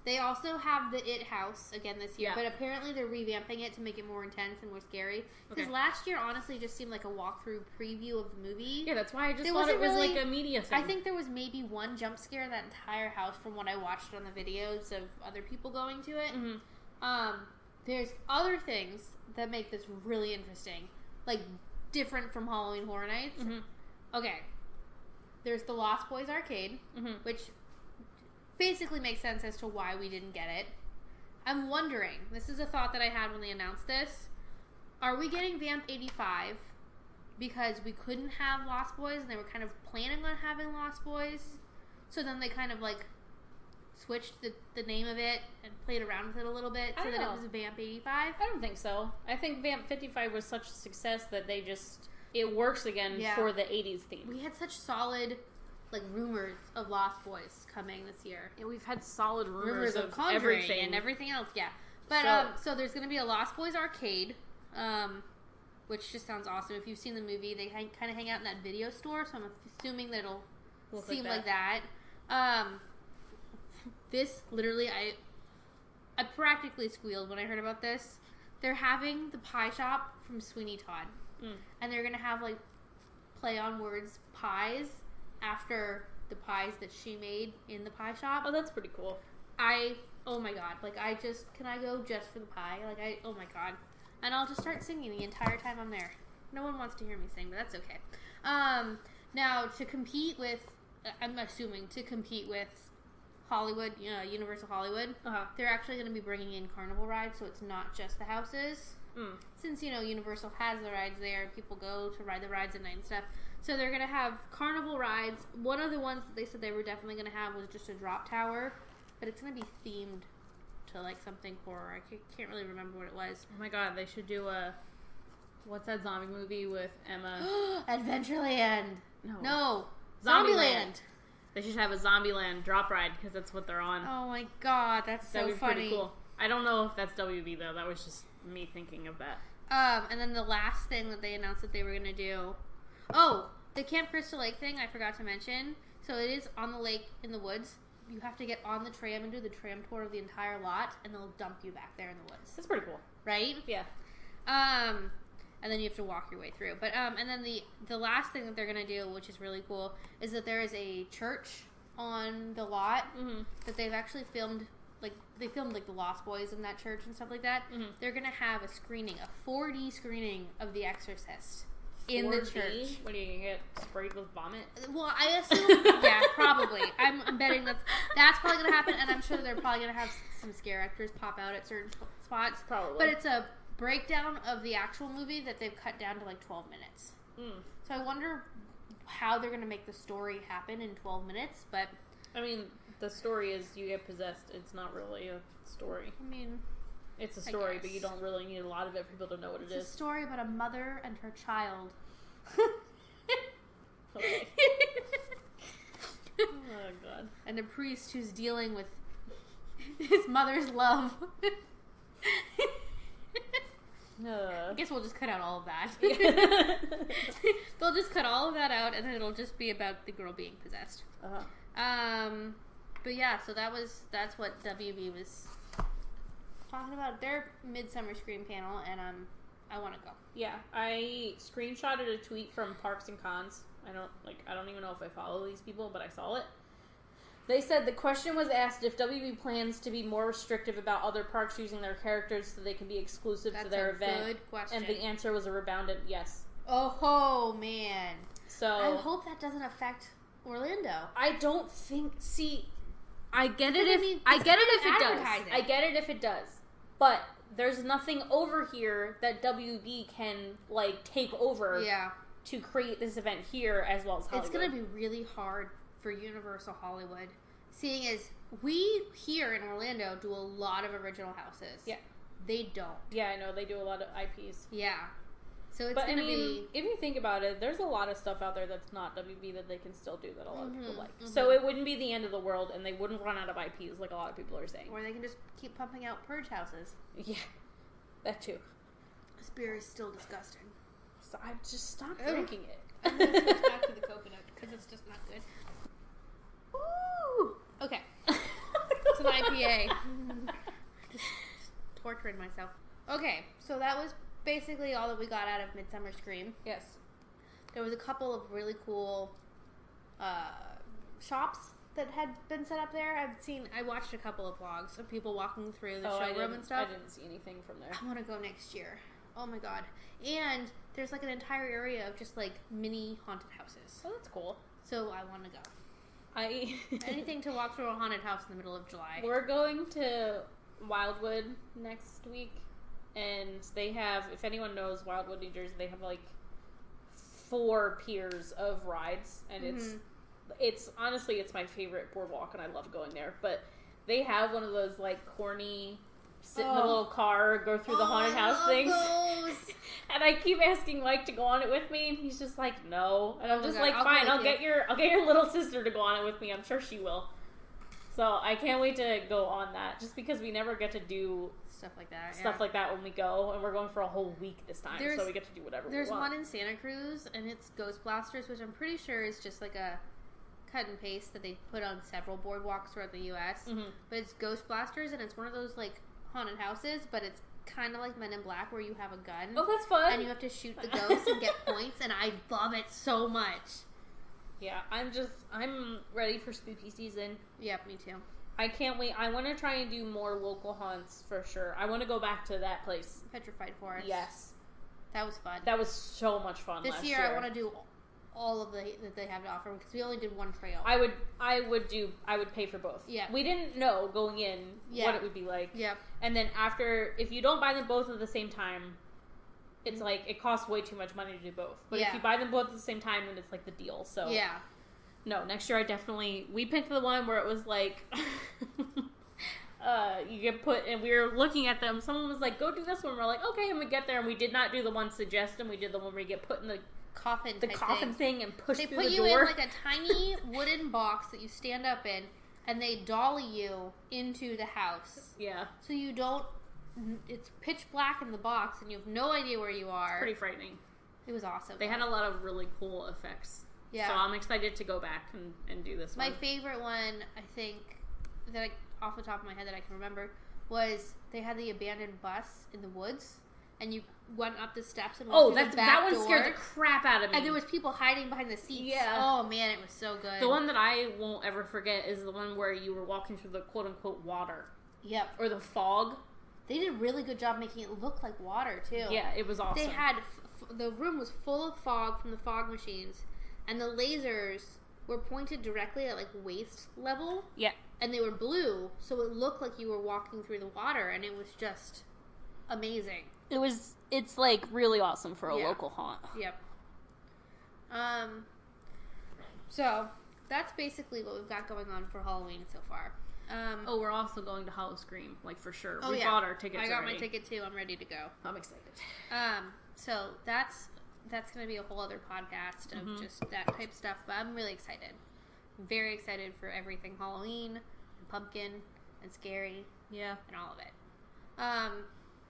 Speaker 2: They also have the It house again this year, but apparently they're revamping it to make it more intense and more scary. Because last year, honestly, just seemed like a walkthrough preview of the movie.
Speaker 3: Yeah, that's why I just thought it was like a media thing.
Speaker 2: I think there was maybe one jump scare in that entire house from what I watched on the videos of other people going to it. There's other things that make this really interesting, like different from Halloween Horror Nights. Okay, there's the Lost Boys Arcade, which basically makes sense as to why we didn't get it. I'm wondering, this is a thought that I had when they announced this, are we getting Vamp 85 because we couldn't have Lost Boys and they were kind of planning on having Lost Boys? So then they kind of like switched the name of it and played around with it a little bit so that it was Vamp 85?
Speaker 3: I don't think so. I think Vamp 55 was such a success that they just, it works again for the 80s theme.
Speaker 2: We had such solid like rumors of Lost Boys coming this year.
Speaker 3: Yeah, we've had solid rumors of
Speaker 2: Conjuring
Speaker 3: everything
Speaker 2: and everything else. Yeah, but so there's going to be a Lost Boys arcade, which just sounds awesome. If you've seen the movie, they kind of hang out in that video store, so I'm assuming that it'll seem like that. This literally, I practically squealed when I heard about this. They're having the pie shop from Sweeney Todd, and they're going to have like play on words pies after the pies that she made in the pie shop.
Speaker 3: Oh, that's pretty cool.
Speaker 2: Oh my god, like can I go just for the pie? Like oh my god. And I'll just start singing the entire time I'm there. No one wants to hear me sing, but that's okay. Now to compete with, I'm assuming to compete with Hollywood, Universal Hollywood, they're actually going to be bringing in carnival rides, so it's not just the houses. Since, Universal has the rides there, people go to ride the rides at night and stuff. So they're going to have carnival rides. One of the ones that they said they were definitely going to have was just a drop tower, but it's going to be themed to like something horror. I can't really remember what it was.
Speaker 3: Oh my god, they should do what's that zombie movie with Emma?
Speaker 2: Adventureland.
Speaker 3: No.
Speaker 2: Zombieland.
Speaker 3: They should have a Zombieland drop ride because that's what they're on.
Speaker 2: Oh my god, that's so
Speaker 3: funny.
Speaker 2: funny.
Speaker 3: Pretty cool. I don't know if that's WB though. That was just me thinking of that.
Speaker 2: And then the last thing that they announced that they were going to do. Oh, the Camp Crystal Lake thing I forgot to mention. So it is on the lake in the woods. You have to get on the tram and do the tram tour of the entire lot, and they'll dump you back there in the woods.
Speaker 3: That's pretty cool.
Speaker 2: Right?
Speaker 3: Yeah.
Speaker 2: And then you have to walk your way through. But and then the last thing that they're going to do, which is really cool, is that there is a church on the lot that they've actually filmed. Like, they filmed, like, the Lost Boys in that church and stuff like that. They're going to have a 4D screening of The Exorcist in 4D? The church.
Speaker 3: What are you going to get sprayed with vomit?
Speaker 2: Well, I assume, yeah, probably. I'm betting that's probably going to happen, and I'm sure they're probably going to have some scare actors pop out at certain spots.
Speaker 3: Probably.
Speaker 2: But it's a breakdown of the actual movie that they've cut down to, like, 12 minutes. So I wonder how they're going to make the story happen in 12 minutes, but...
Speaker 3: I mean... The story is you get possessed. It's not really a story.
Speaker 2: I mean...
Speaker 3: It's a story, but you don't really need a lot of it for people to know what it is.
Speaker 2: It's a story about a mother and her child.
Speaker 3: Okay. Oh, God.
Speaker 2: And a priest who's dealing with his mother's love. I guess we'll just cut out all of that. They'll just cut all of that out, and then it'll just be about the girl being possessed. But yeah, so that's what WB was talking about their Midsummer Scream panel, and I want to go.
Speaker 3: Yeah, I screenshotted a tweet from Parks and Cons. I don't even know if I follow these people, but I saw it. They said the question was asked if WB plans to be more restrictive about other parks using their characters so they can be exclusive to their event.
Speaker 2: Good question.
Speaker 3: And the answer was a resounding yes.
Speaker 2: Oh man.
Speaker 3: So
Speaker 2: I hope that doesn't affect Orlando.
Speaker 3: I don't think. See, I get it if I get it if it does. I get it if it does. But there's nothing over here that WB can like take over.
Speaker 2: Yeah.
Speaker 3: To create this event here as well as Hollywood.
Speaker 2: It's going to be really hard for Universal Hollywood, seeing as we here in Orlando do a lot of original houses.
Speaker 3: Yeah.
Speaker 2: They don't.
Speaker 3: Yeah, I know. They do a lot of IPs.
Speaker 2: Yeah. So it's going to be...
Speaker 3: If you think about it, there's a lot of stuff out there that's not WB that they can still do that a lot of people like. So it wouldn't be the end of the world, and they wouldn't run out of IPs like a lot of people are saying.
Speaker 2: Or they can just keep pumping out Purge houses.
Speaker 3: Yeah. That too.
Speaker 2: This beer is still disgusting.
Speaker 3: So I just stopped drinking it.
Speaker 2: I'm going to switch back to the coconut because it's just not good. Woo! Okay. It's an IPA. Just torturing myself. Okay, so that was basically all that we got out of Midsummer Scream.
Speaker 3: Yes.
Speaker 2: There was a couple of really cool shops that had been set up there. I watched a couple of vlogs of people walking through the showroom and stuff.
Speaker 3: I didn't see anything from there.
Speaker 2: I want to go next year. Oh my god. And there's like an entire area of just like mini haunted houses.
Speaker 3: Oh, that's cool.
Speaker 2: So I want to go. Anything to walk through a haunted house in the middle of July.
Speaker 3: We're going to Wildwood next week, and they have, if anyone knows Wildwood, New Jersey, they have like 4 piers of rides, and it's honestly, it's my favorite boardwalk, and I love going there. But they have one of those like corny sit in the little car, go through the haunted house things. And I keep asking Mike to go on it with me, and he's just like, no. And I'm just like, fine, I'll get your little sister to go on it with me. I'm sure she will. So I can't wait to go on that, just because we never get to do
Speaker 2: stuff like that.
Speaker 3: Stuff like that when we go, and we're going for a whole week this time, so we get to do whatever we want.
Speaker 2: There's one in Santa Cruz, and it's Ghost Blasters, which I'm pretty sure is just like a cut and paste that they put on several boardwalks throughout the U.S. But it's Ghost Blasters, and it's one of those like haunted houses, but it's kind of like Men in Black, where you have a gun.
Speaker 3: Oh, that's fun!
Speaker 2: And you have to shoot the ghosts and get points, and I love it so much.
Speaker 3: Yeah, I'm ready for spooky season.
Speaker 2: Yep, me too.
Speaker 3: I can't wait. I want to try and do more local haunts for sure. I want to go back to that place.
Speaker 2: Petrified Forest.
Speaker 3: Yes.
Speaker 2: That was fun.
Speaker 3: That was so much fun
Speaker 2: this
Speaker 3: last
Speaker 2: year. I want to do all of that they have to offer, because we only did one trail.
Speaker 3: I would pay for both.
Speaker 2: Yeah.
Speaker 3: We didn't know going in what it would be like.
Speaker 2: Yeah.
Speaker 3: And then after, if you don't buy them both at the same time, it's like, it costs way too much money to do both. But if you buy them both at the same time, then it's like the deal. So
Speaker 2: yeah.
Speaker 3: No, next year we picked the one where it was like, you get put, and we were looking at them, someone was like, go do this one. We're like, okay, and we get there, and we did not do the one suggested, we did the one where you get put in the
Speaker 2: coffin
Speaker 3: thing and push through the door.
Speaker 2: They put you in like a tiny wooden box that you stand up in, and they dolly you into the house.
Speaker 3: Yeah.
Speaker 2: So you don't, it's pitch black in the box, and you have no idea where you are.
Speaker 3: It's pretty frightening.
Speaker 2: It was awesome.
Speaker 3: They had a lot of really cool effects.
Speaker 2: Yeah.
Speaker 3: So I'm excited to go back and do this one.
Speaker 2: My favorite one, I think, that off the top of my head that I can remember, was they had the abandoned bus in the woods, and you went up the steps and went through the back
Speaker 3: that one
Speaker 2: door,
Speaker 3: scared the crap out of me.
Speaker 2: and there was people hiding behind the seats.
Speaker 3: Yeah.
Speaker 2: Oh man, it was so good.
Speaker 3: The one that I won't ever forget is the one where you were walking through the quote unquote water.
Speaker 2: Yep.
Speaker 3: Or the fog.
Speaker 2: They did a really good job making it look like water too.
Speaker 3: Yeah, it was awesome.
Speaker 2: They had the room was full of fog from the fog machines, and the lasers were pointed directly at like waist level.
Speaker 3: Yeah.
Speaker 2: And they were blue, so it looked like you were walking through the water, and it was just amazing.
Speaker 3: It's like really awesome for a local haunt.
Speaker 2: Yep. So that's basically what we've got going on for Halloween so far.
Speaker 3: We're also going to Hollow Scream, like for sure.
Speaker 2: Oh,
Speaker 3: we bought our tickets.
Speaker 2: I got
Speaker 3: already.
Speaker 2: my ticket too. I'm ready to go.
Speaker 3: I'm excited.
Speaker 2: So that's going to be a whole other podcast of just that type of stuff. But I'm really excited. I'm very excited for everything Halloween and pumpkin and scary.
Speaker 3: Yeah,
Speaker 2: and all of it.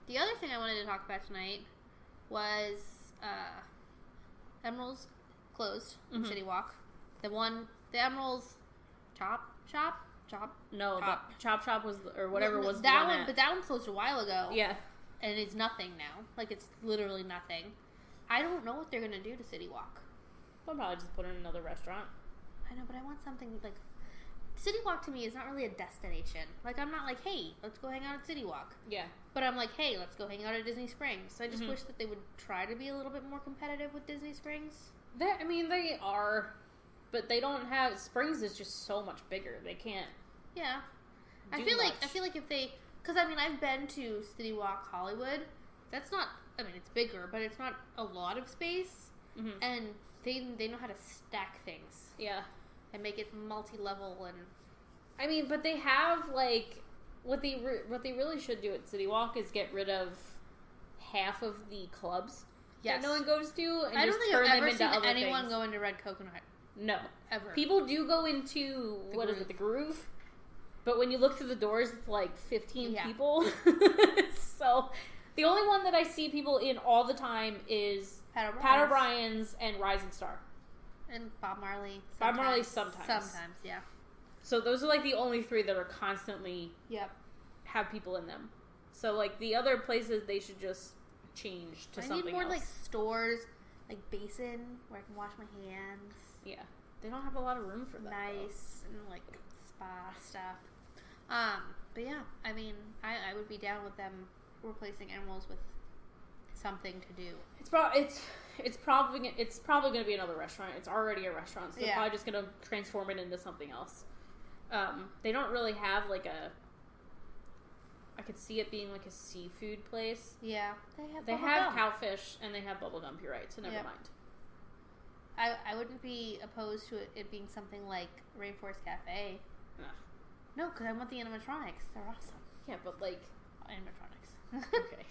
Speaker 2: The other thing I wanted to talk about tonight was Emerald's closed in City Walk. The Emerald's Chop.
Speaker 3: No,
Speaker 2: Chop.
Speaker 3: the Chop Chop was, or whatever was
Speaker 2: that
Speaker 3: the
Speaker 2: one.
Speaker 3: at.
Speaker 2: But that one closed a while ago.
Speaker 3: Yeah,
Speaker 2: and it's nothing now. Like it's literally nothing. I don't know what they're gonna do to City Walk.
Speaker 3: They'll probably just put in another restaurant.
Speaker 2: I know, but I want something like City Walk to me is not really a destination. Like I'm not like, hey, let's go hang out at City Walk.
Speaker 3: Yeah.
Speaker 2: But I'm like, hey, let's go hang out at Disney Springs. So I just wish that they would try to be a little bit more competitive with Disney Springs.
Speaker 3: They are, but they don't have. Springs is just so much bigger. They can't.
Speaker 2: Yeah. I feel like if they, because I mean I've been to City Walk Hollywood. That's not. I mean it's bigger, but it's not a lot of space, and they know how to stack things.
Speaker 3: Yeah.
Speaker 2: And make it multi-level and.
Speaker 3: I mean, but they have like what they really should do at City Walk is get rid of half of the clubs that no one goes to, and
Speaker 2: I
Speaker 3: just
Speaker 2: don't think
Speaker 3: turn
Speaker 2: I've
Speaker 3: them
Speaker 2: ever
Speaker 3: into
Speaker 2: seen
Speaker 3: other
Speaker 2: anyone
Speaker 3: things.
Speaker 2: go into Red Coconut.
Speaker 3: No,
Speaker 2: ever.
Speaker 3: People do go into the Groove, but when you look through the doors, it's like 15 people. So the only one that I see people in all the time is Pat O'Brien's and Rising Star.
Speaker 2: And Bob Marley.
Speaker 3: Bob Marley sometimes.
Speaker 2: Sometimes, yeah.
Speaker 3: So those are like the only 3 that are constantly have people in them. So like the other places they should just change to something else. I need more
Speaker 2: like stores, like basin where I can wash my hands.
Speaker 3: Yeah. They don't have a lot of room for that.
Speaker 2: Nice and like spa stuff. But yeah, I mean, I would be down with them replacing Emeralds with something to do.
Speaker 3: It's probably going to be another restaurant. It's already a restaurant, so they're probably just going to transform it into something else. They don't really have like I could see it being like a seafood place.
Speaker 2: Yeah,
Speaker 3: they have cowfish and they have bubblegum. You're right, so never mind.
Speaker 2: I wouldn't be opposed to it being something like Rainforest Cafe.
Speaker 3: Ugh.
Speaker 2: No, because I want the animatronics. They're awesome.
Speaker 3: Yeah, but like
Speaker 2: animatronics.
Speaker 3: Okay.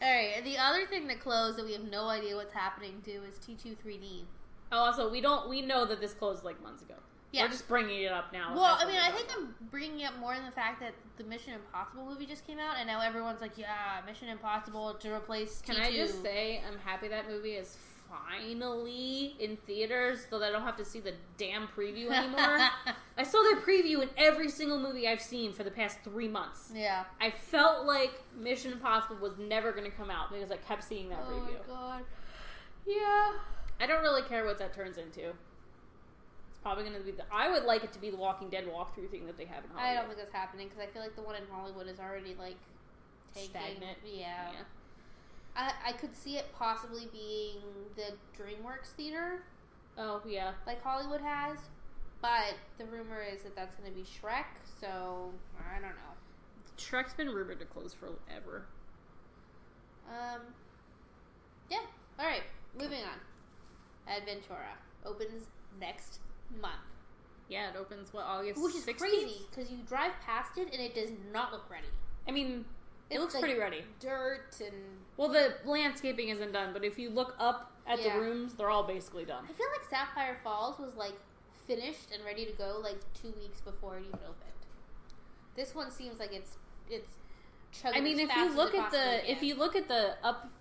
Speaker 2: Alright, the other thing that closed that we have no idea what's happening to is T2 3D.
Speaker 3: Oh, also, we know that this closed like months ago. Yeah. We're just bringing it up now.
Speaker 2: Well, I mean, I think I'm bringing it up more than the fact that the Mission Impossible movie just came out, and now everyone's like, yeah, Mission Impossible to replace T2.
Speaker 3: Can I just say, I'm happy that movie is finally in theaters, so that I don't have to see the damn preview anymore. I saw the preview in every single movie I've seen for the past 3 months.
Speaker 2: Yeah.
Speaker 3: I felt like Mission Impossible was never going to come out because I kept seeing that preview.
Speaker 2: Oh, my God. Yeah.
Speaker 3: I don't really care what that turns into. Probably going to be I would like it to be the Walking Dead walkthrough thing that they have in Hollywood.
Speaker 2: I don't think that's happening because I feel like the one in Hollywood is already like
Speaker 3: stagnant.
Speaker 2: Yeah. I could see it possibly being the DreamWorks theater.
Speaker 3: Oh yeah,
Speaker 2: like Hollywood has, but the rumor is that that's going to be Shrek. So I don't know.
Speaker 3: Shrek's been rumored to close forever.
Speaker 2: Yeah. All right. Moving on. Adventura opens next month.
Speaker 3: Yeah, it opens August 16th?
Speaker 2: Which is crazy because you drive past it and it does not look ready.
Speaker 3: I mean, it looks like pretty ready.
Speaker 2: Dirt and
Speaker 3: the landscaping isn't done, but if you look up at the rooms, they're all basically done.
Speaker 2: I feel like Sapphire Falls was like finished and ready to go like 2 weeks before it even opened. This one seems like it's chugging.
Speaker 3: I mean, if you look at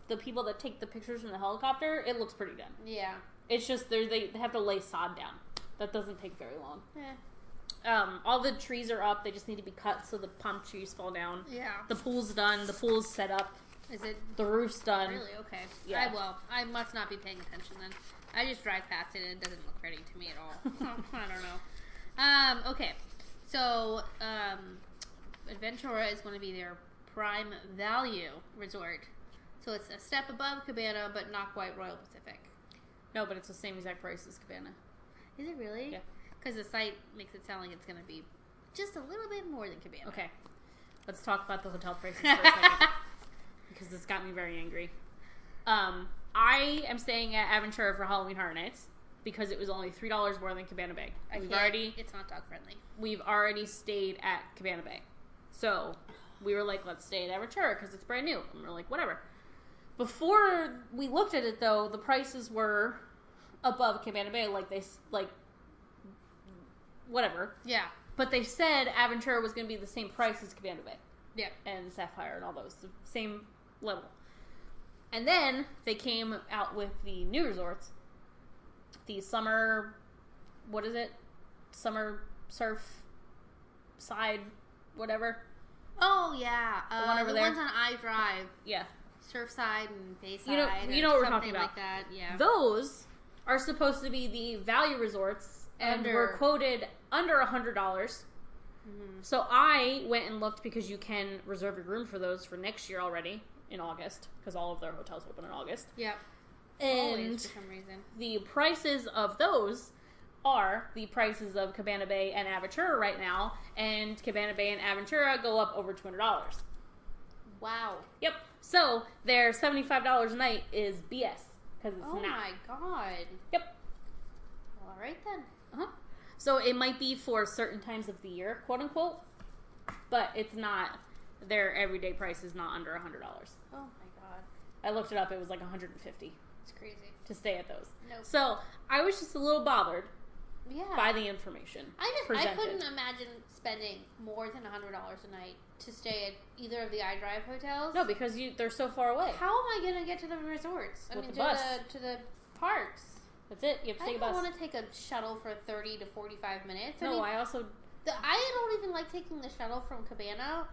Speaker 3: the people that take the pictures from the helicopter, it looks pretty done.
Speaker 2: Yeah.
Speaker 3: It's just they have to lay sod down. That doesn't take very long.
Speaker 2: Yeah.
Speaker 3: All the trees are up. They just need to be cut so the palm trees fall down.
Speaker 2: Yeah.
Speaker 3: The pool's done. The pool's set up.
Speaker 2: Is it?
Speaker 3: The roof's done.
Speaker 2: Really? Okay.
Speaker 3: Yeah.
Speaker 2: I must not be paying attention then. I just drive past it and it doesn't look ready to me at all. I don't know. Okay. So, Adventura is going to be their prime value resort. So it's a step above Cabana, but not quite Royal Pacific.
Speaker 3: No, but it's the same exact price as Cabana.
Speaker 2: Is it really?
Speaker 3: Yeah.
Speaker 2: Because the site makes it sound like it's going to be just a little bit more than Cabana.
Speaker 3: Okay. Let's talk about the hotel prices for a second. Because this got me very angry. I am staying at Aventura for Halloween Horror Nights because it was only $3 more than Cabana Bay.
Speaker 2: It's not dog friendly.
Speaker 3: We've already stayed at Cabana Bay. So we were like, let's stay at Aventura because it's brand new. And we're like, whatever. Before we looked at it, though, the prices were above Cabana Bay, whatever.
Speaker 2: Yeah.
Speaker 3: But they said Aventura was going to be the same price as Cabana Bay.
Speaker 2: Yeah.
Speaker 3: And Sapphire and all those. The same level. And then they came out with the new resorts. The summer... What is it? Summer surf side whatever.
Speaker 2: Oh, yeah.
Speaker 3: The one over
Speaker 2: the
Speaker 3: there.
Speaker 2: ones on iDrive.
Speaker 3: Yeah.
Speaker 2: Surfside and Bayside.
Speaker 3: You know what we're talking about.
Speaker 2: Like that. Yeah.
Speaker 3: Those are supposed to be the value resorts and were quoted under $100. Mm-hmm. So I went and looked because you can reserve your room for those for next year already in August because all of their hotels open in August.
Speaker 2: Yep.
Speaker 3: And
Speaker 2: always for some reason.
Speaker 3: The prices of those are the prices of Cabana Bay and Aventura right now, and Cabana Bay and Aventura go up over $200.
Speaker 2: Wow.
Speaker 3: Yep. So their $75 a night is BS because it's not.
Speaker 2: Oh my god.
Speaker 3: Yep.
Speaker 2: Well, all right then.
Speaker 3: Uh-huh. So it might be for certain times of the year, quote unquote, but it's not. Their everyday price is not under $100.
Speaker 2: Oh my god.
Speaker 3: I looked it up. It was like $150.
Speaker 2: It's crazy
Speaker 3: To stay at those.
Speaker 2: Nope.
Speaker 3: So I was just a little bothered.
Speaker 2: Yeah.
Speaker 3: By the information.
Speaker 2: I couldn't imagine spending more than $100 a night to stay at either of the iDrive hotels.
Speaker 3: No, because they're so far away.
Speaker 2: How am I going to get to the resorts?
Speaker 3: With the bus.
Speaker 2: To the parks.
Speaker 3: That's it. You have to take a bus.
Speaker 2: I don't want to take a shuttle for 30 to 45 minutes.
Speaker 3: I
Speaker 2: don't even like taking the shuttle from Cabana,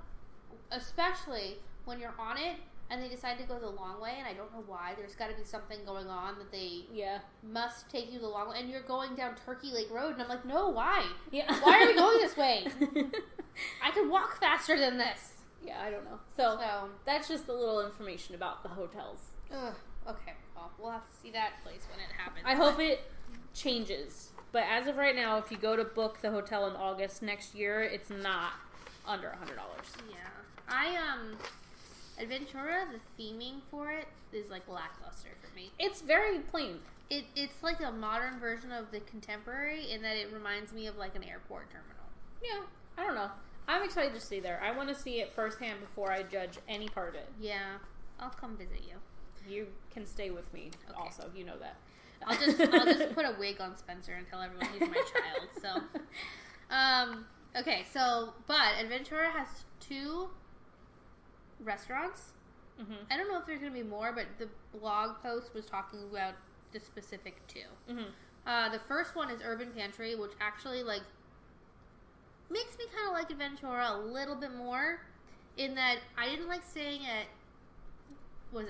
Speaker 2: especially when you're on it and they decide to go the long way, and I don't know why. There's got to be something going on that they must take you the long way, and you're going down Turkey Lake Road, and I'm like, no, why?
Speaker 3: Yeah.
Speaker 2: Why are we going this way? I could walk faster than this.
Speaker 3: Yeah, I don't know. So that's just a little information about the hotels.
Speaker 2: Ugh. Okay, well, we'll have to see that place when it happens.
Speaker 3: I hope it changes. But as of right now, if you go to book the hotel in August next year, it's not under $100.
Speaker 2: Yeah. Adventura, the theming for it is like lackluster for me.
Speaker 3: It's very plain.
Speaker 2: It's like a modern version of the contemporary in that it reminds me of like an airport terminal.
Speaker 3: Yeah, I don't know. I'm excited to stay there. I want to see it firsthand before I judge any part of it.
Speaker 2: Yeah, I'll come visit you.
Speaker 3: You can stay with me also. You know that.
Speaker 2: I'll just put a wig on Spencer and tell everyone he's my child. So, okay. So, but Adventura has 2 restaurants.
Speaker 3: Mm-hmm.
Speaker 2: I don't know if there's going to be more, but the blog post was talking about the specific 2.
Speaker 3: Mm-hmm.
Speaker 2: The first one is Urban Pantry, which actually like makes me kind of like Adventura a little bit more, in that I didn't like staying at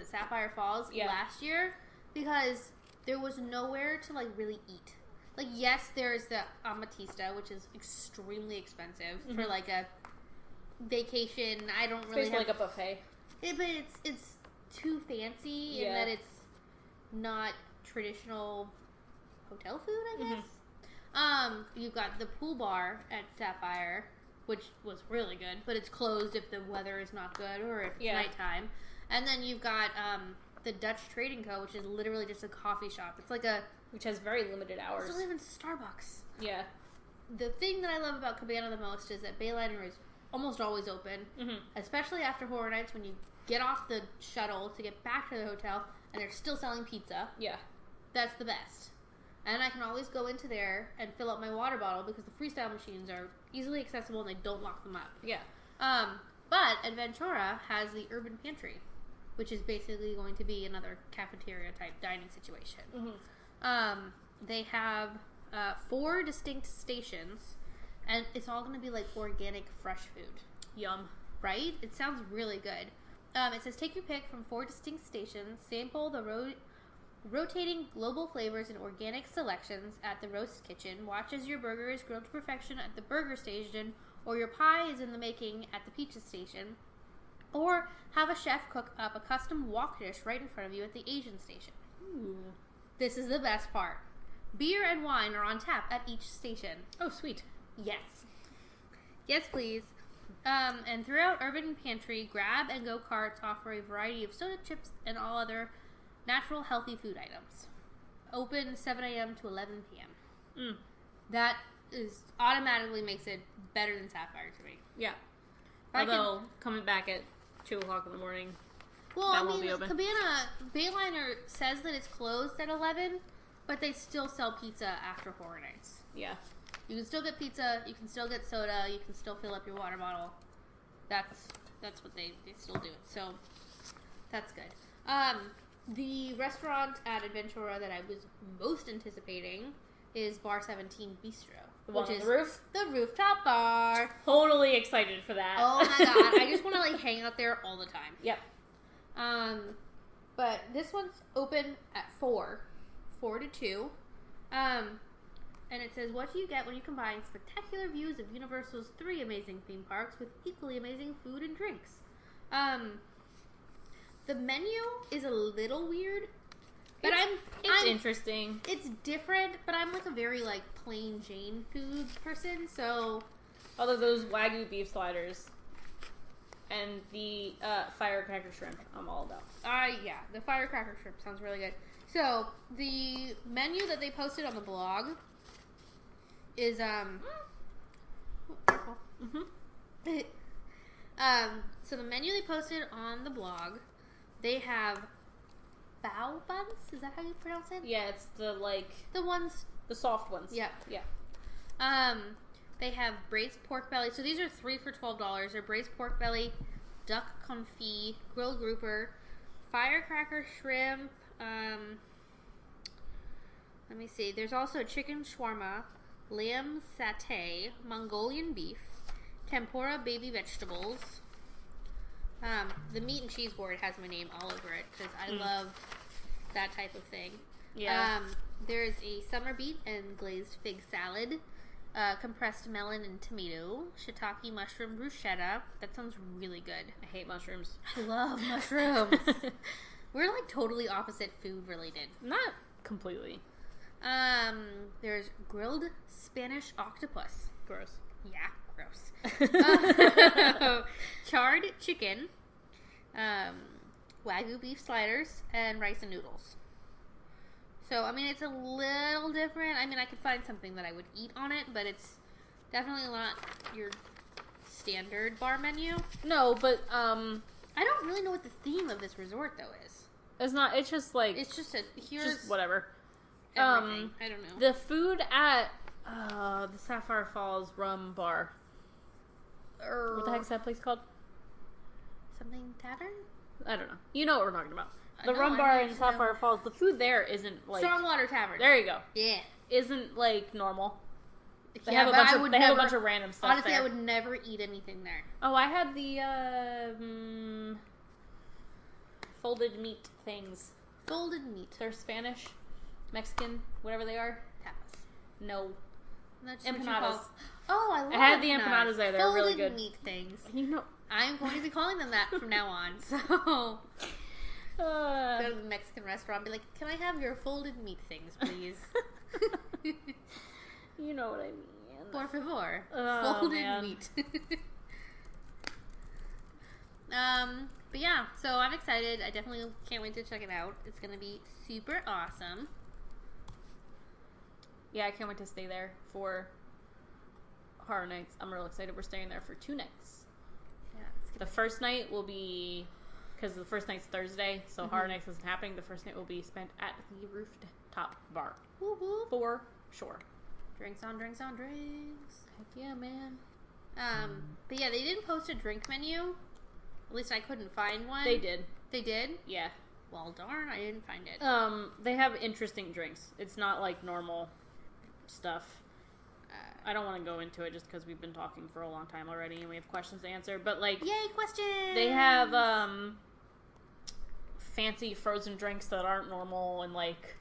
Speaker 2: Sapphire Falls last year because there was nowhere to like really eat. Like, yes, there's the Amatista, which is extremely expensive for like a vacation. I don't really
Speaker 3: basically like a buffet.
Speaker 2: But it's too fancy in that it's not traditional hotel food, I guess. You've got the pool bar at Sapphire, which was really good, but it's closed if the weather is not good or if it's nighttime. And then you've got the Dutch Trading Co., which is literally just a coffee shop. It's like
Speaker 3: which has very limited hours.
Speaker 2: It's not even Starbucks.
Speaker 3: Yeah.
Speaker 2: The thing that I love about Cabana the most is that Bayliner is almost always open, especially after Horror Nights when you get off the shuttle to get back to the hotel and they're still selling pizza.
Speaker 3: Yeah. That's
Speaker 2: the best. And I can always go into there and fill up my water bottle because the freestyle machines are easily accessible and they don't lock them up.
Speaker 3: Yeah.
Speaker 2: But Adventura has the Urban Pantry, which is basically going to be another cafeteria type dining situation. They have 4 distinct stations, and it's all going to be like organic, fresh food.
Speaker 3: Yum.
Speaker 2: Right? It sounds really good. It says take your pick from 4 distinct stations, sample the rotating global flavors and organic selections at the roast kitchen, watch as your burger is grilled to perfection at the burger station, or your pie is in the making at the pizza station, or have a chef cook up a custom wok dish right in front of you at the Asian station.
Speaker 3: Ooh.
Speaker 2: This is the best part. Beer and wine are on tap at each station.
Speaker 3: Oh, sweet.
Speaker 2: Yes. Yes, please. And throughout Urban Pantry, grab and go carts offer a variety of soda, chips, and all other natural, healthy food items. Open 7 a.m. to 11 p.m. That is automatically makes it better than Sapphire to me.
Speaker 3: Yeah. Although, coming back at 2 o'clock in the morning,
Speaker 2: well,
Speaker 3: that won't be open.
Speaker 2: Cabana Bayliner says that it's closed at 11, but they still sell pizza after Horror Nights.
Speaker 3: Yeah.
Speaker 2: You can still get pizza, you can still get soda, you can still fill up your water bottle. That's what they still do. So, that's good. The restaurant at Adventura that I was most anticipating is Bar 17 Bistro.
Speaker 3: The one
Speaker 2: which
Speaker 3: on
Speaker 2: is
Speaker 3: the roof?
Speaker 2: The rooftop bar.
Speaker 3: Totally excited for that.
Speaker 2: Oh my god. I just want to like hang out there all the time.
Speaker 3: Yep.
Speaker 2: But this one's open at 4 to 2. And it says, what do you get when you combine spectacular views of Universal's 3 amazing theme parks with equally amazing food and drinks? The menu is a little weird, but
Speaker 3: it's interesting.
Speaker 2: It's different, but I'm like a very like plain Jane food person, so.
Speaker 3: Although those Wagyu beef sliders and the firecracker shrimp, I'm all about.
Speaker 2: Yeah, the firecracker shrimp sounds really good. So the menu that they posted on the blog is so the menu they posted on the blog, they have bao buns. Is that how you pronounce it?
Speaker 3: Yeah, it's the soft ones.
Speaker 2: Yeah. They have braised pork belly. So these are 3 for $12. They're braised pork belly, duck confit, grilled grouper, firecracker shrimp. Let me see. There's also chicken shawarma, lamb satay, Mongolian beef, tempura baby vegetables. The meat and cheese board has my name all over it because I love that type of thing.
Speaker 3: Yeah.
Speaker 2: There's a summer beet and glazed fig salad, compressed melon and tomato, shiitake mushroom bruschetta. That sounds really good.
Speaker 3: I hate mushrooms.
Speaker 2: I love mushrooms. We're like totally opposite food related.
Speaker 3: Not completely.
Speaker 2: There's grilled Spanish octopus.
Speaker 3: Gross.
Speaker 2: Yeah, gross. Charred chicken, Wagyu beef sliders, and rice and noodles. So, I mean, it's a little different. I mean, I could find something that I would eat on it, but it's definitely not your standard bar menu.
Speaker 3: No, but,
Speaker 2: I don't really know what the theme of this resort, though, is.
Speaker 3: it's not, it's just like...
Speaker 2: It's just here's
Speaker 3: just whatever.
Speaker 2: everything. I don't know.
Speaker 3: The food at the Sapphire Falls Rum Bar. What the heck is that place called?
Speaker 2: Something Tavern?
Speaker 3: I don't know. You know what we're talking about. The
Speaker 2: know,
Speaker 3: Rum
Speaker 2: I
Speaker 3: Bar
Speaker 2: know,
Speaker 3: in
Speaker 2: I
Speaker 3: Sapphire
Speaker 2: know.
Speaker 3: Falls, the food there isn't like...
Speaker 2: Strongwater Tavern.
Speaker 3: There you go.
Speaker 2: Yeah.
Speaker 3: Isn't like normal. They
Speaker 2: Yeah,
Speaker 3: have a
Speaker 2: but
Speaker 3: bunch
Speaker 2: I
Speaker 3: of
Speaker 2: would
Speaker 3: they have a
Speaker 2: never-
Speaker 3: bunch of random stuff
Speaker 2: Honestly,
Speaker 3: there.
Speaker 2: I would never eat anything there.
Speaker 3: Oh, I had the folded meat things.
Speaker 2: Folded meat.
Speaker 3: They're Spanish, Mexican, whatever they are.
Speaker 2: Tapas.
Speaker 3: No.
Speaker 2: That's what you
Speaker 3: Empanadas.
Speaker 2: call- Oh, I love
Speaker 3: had the empanadas there. They're really
Speaker 2: Folded
Speaker 3: good.
Speaker 2: meat things.
Speaker 3: You know.
Speaker 2: I'm going to be calling them that from now on. So, go to the Mexican restaurant and be like, can I have your folded meat things, please?
Speaker 3: You know what I mean.
Speaker 2: Por favor.
Speaker 3: Oh,
Speaker 2: Folded
Speaker 3: man.
Speaker 2: meat. But yeah, so I'm excited. I definitely can't wait to check it out. It's going to be super awesome.
Speaker 3: Yeah, I can't wait to stay there for Horror Nights. I'm real excited. We're staying there for 2 nights.
Speaker 2: Yeah, it's
Speaker 3: The first night will be, because the first night's Thursday, so Horror Nights isn't happening. The first night will be spent at the rooftop bar.
Speaker 2: woo-hoo.
Speaker 3: For sure.
Speaker 2: Drinks on drinks on drinks.
Speaker 3: Heck yeah, man.
Speaker 2: But yeah, they didn't post a drink menu. At least I couldn't find one.
Speaker 3: They did.
Speaker 2: They did?
Speaker 3: Yeah.
Speaker 2: Well, darn, I didn't find it.
Speaker 3: They have interesting drinks. It's not like normal stuff. I don't want to go into it just because we've been talking for a long time already and we have questions to answer. But like,
Speaker 2: Yay, questions!
Speaker 3: they have fancy frozen drinks that aren't normal, and like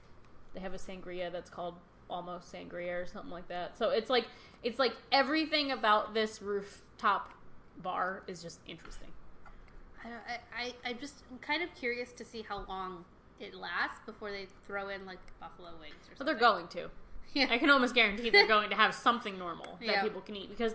Speaker 3: they have a sangria that's called almost sangria or something like that. So it's like everything about this rooftop bar is just interesting.
Speaker 2: I'm kind of curious to see how long it lasts before they throw in like buffalo wings or
Speaker 3: But
Speaker 2: something.
Speaker 3: they're going to.
Speaker 2: Yeah.
Speaker 3: I can almost guarantee they're going to have something normal that
Speaker 2: Yeah.
Speaker 3: people can eat, because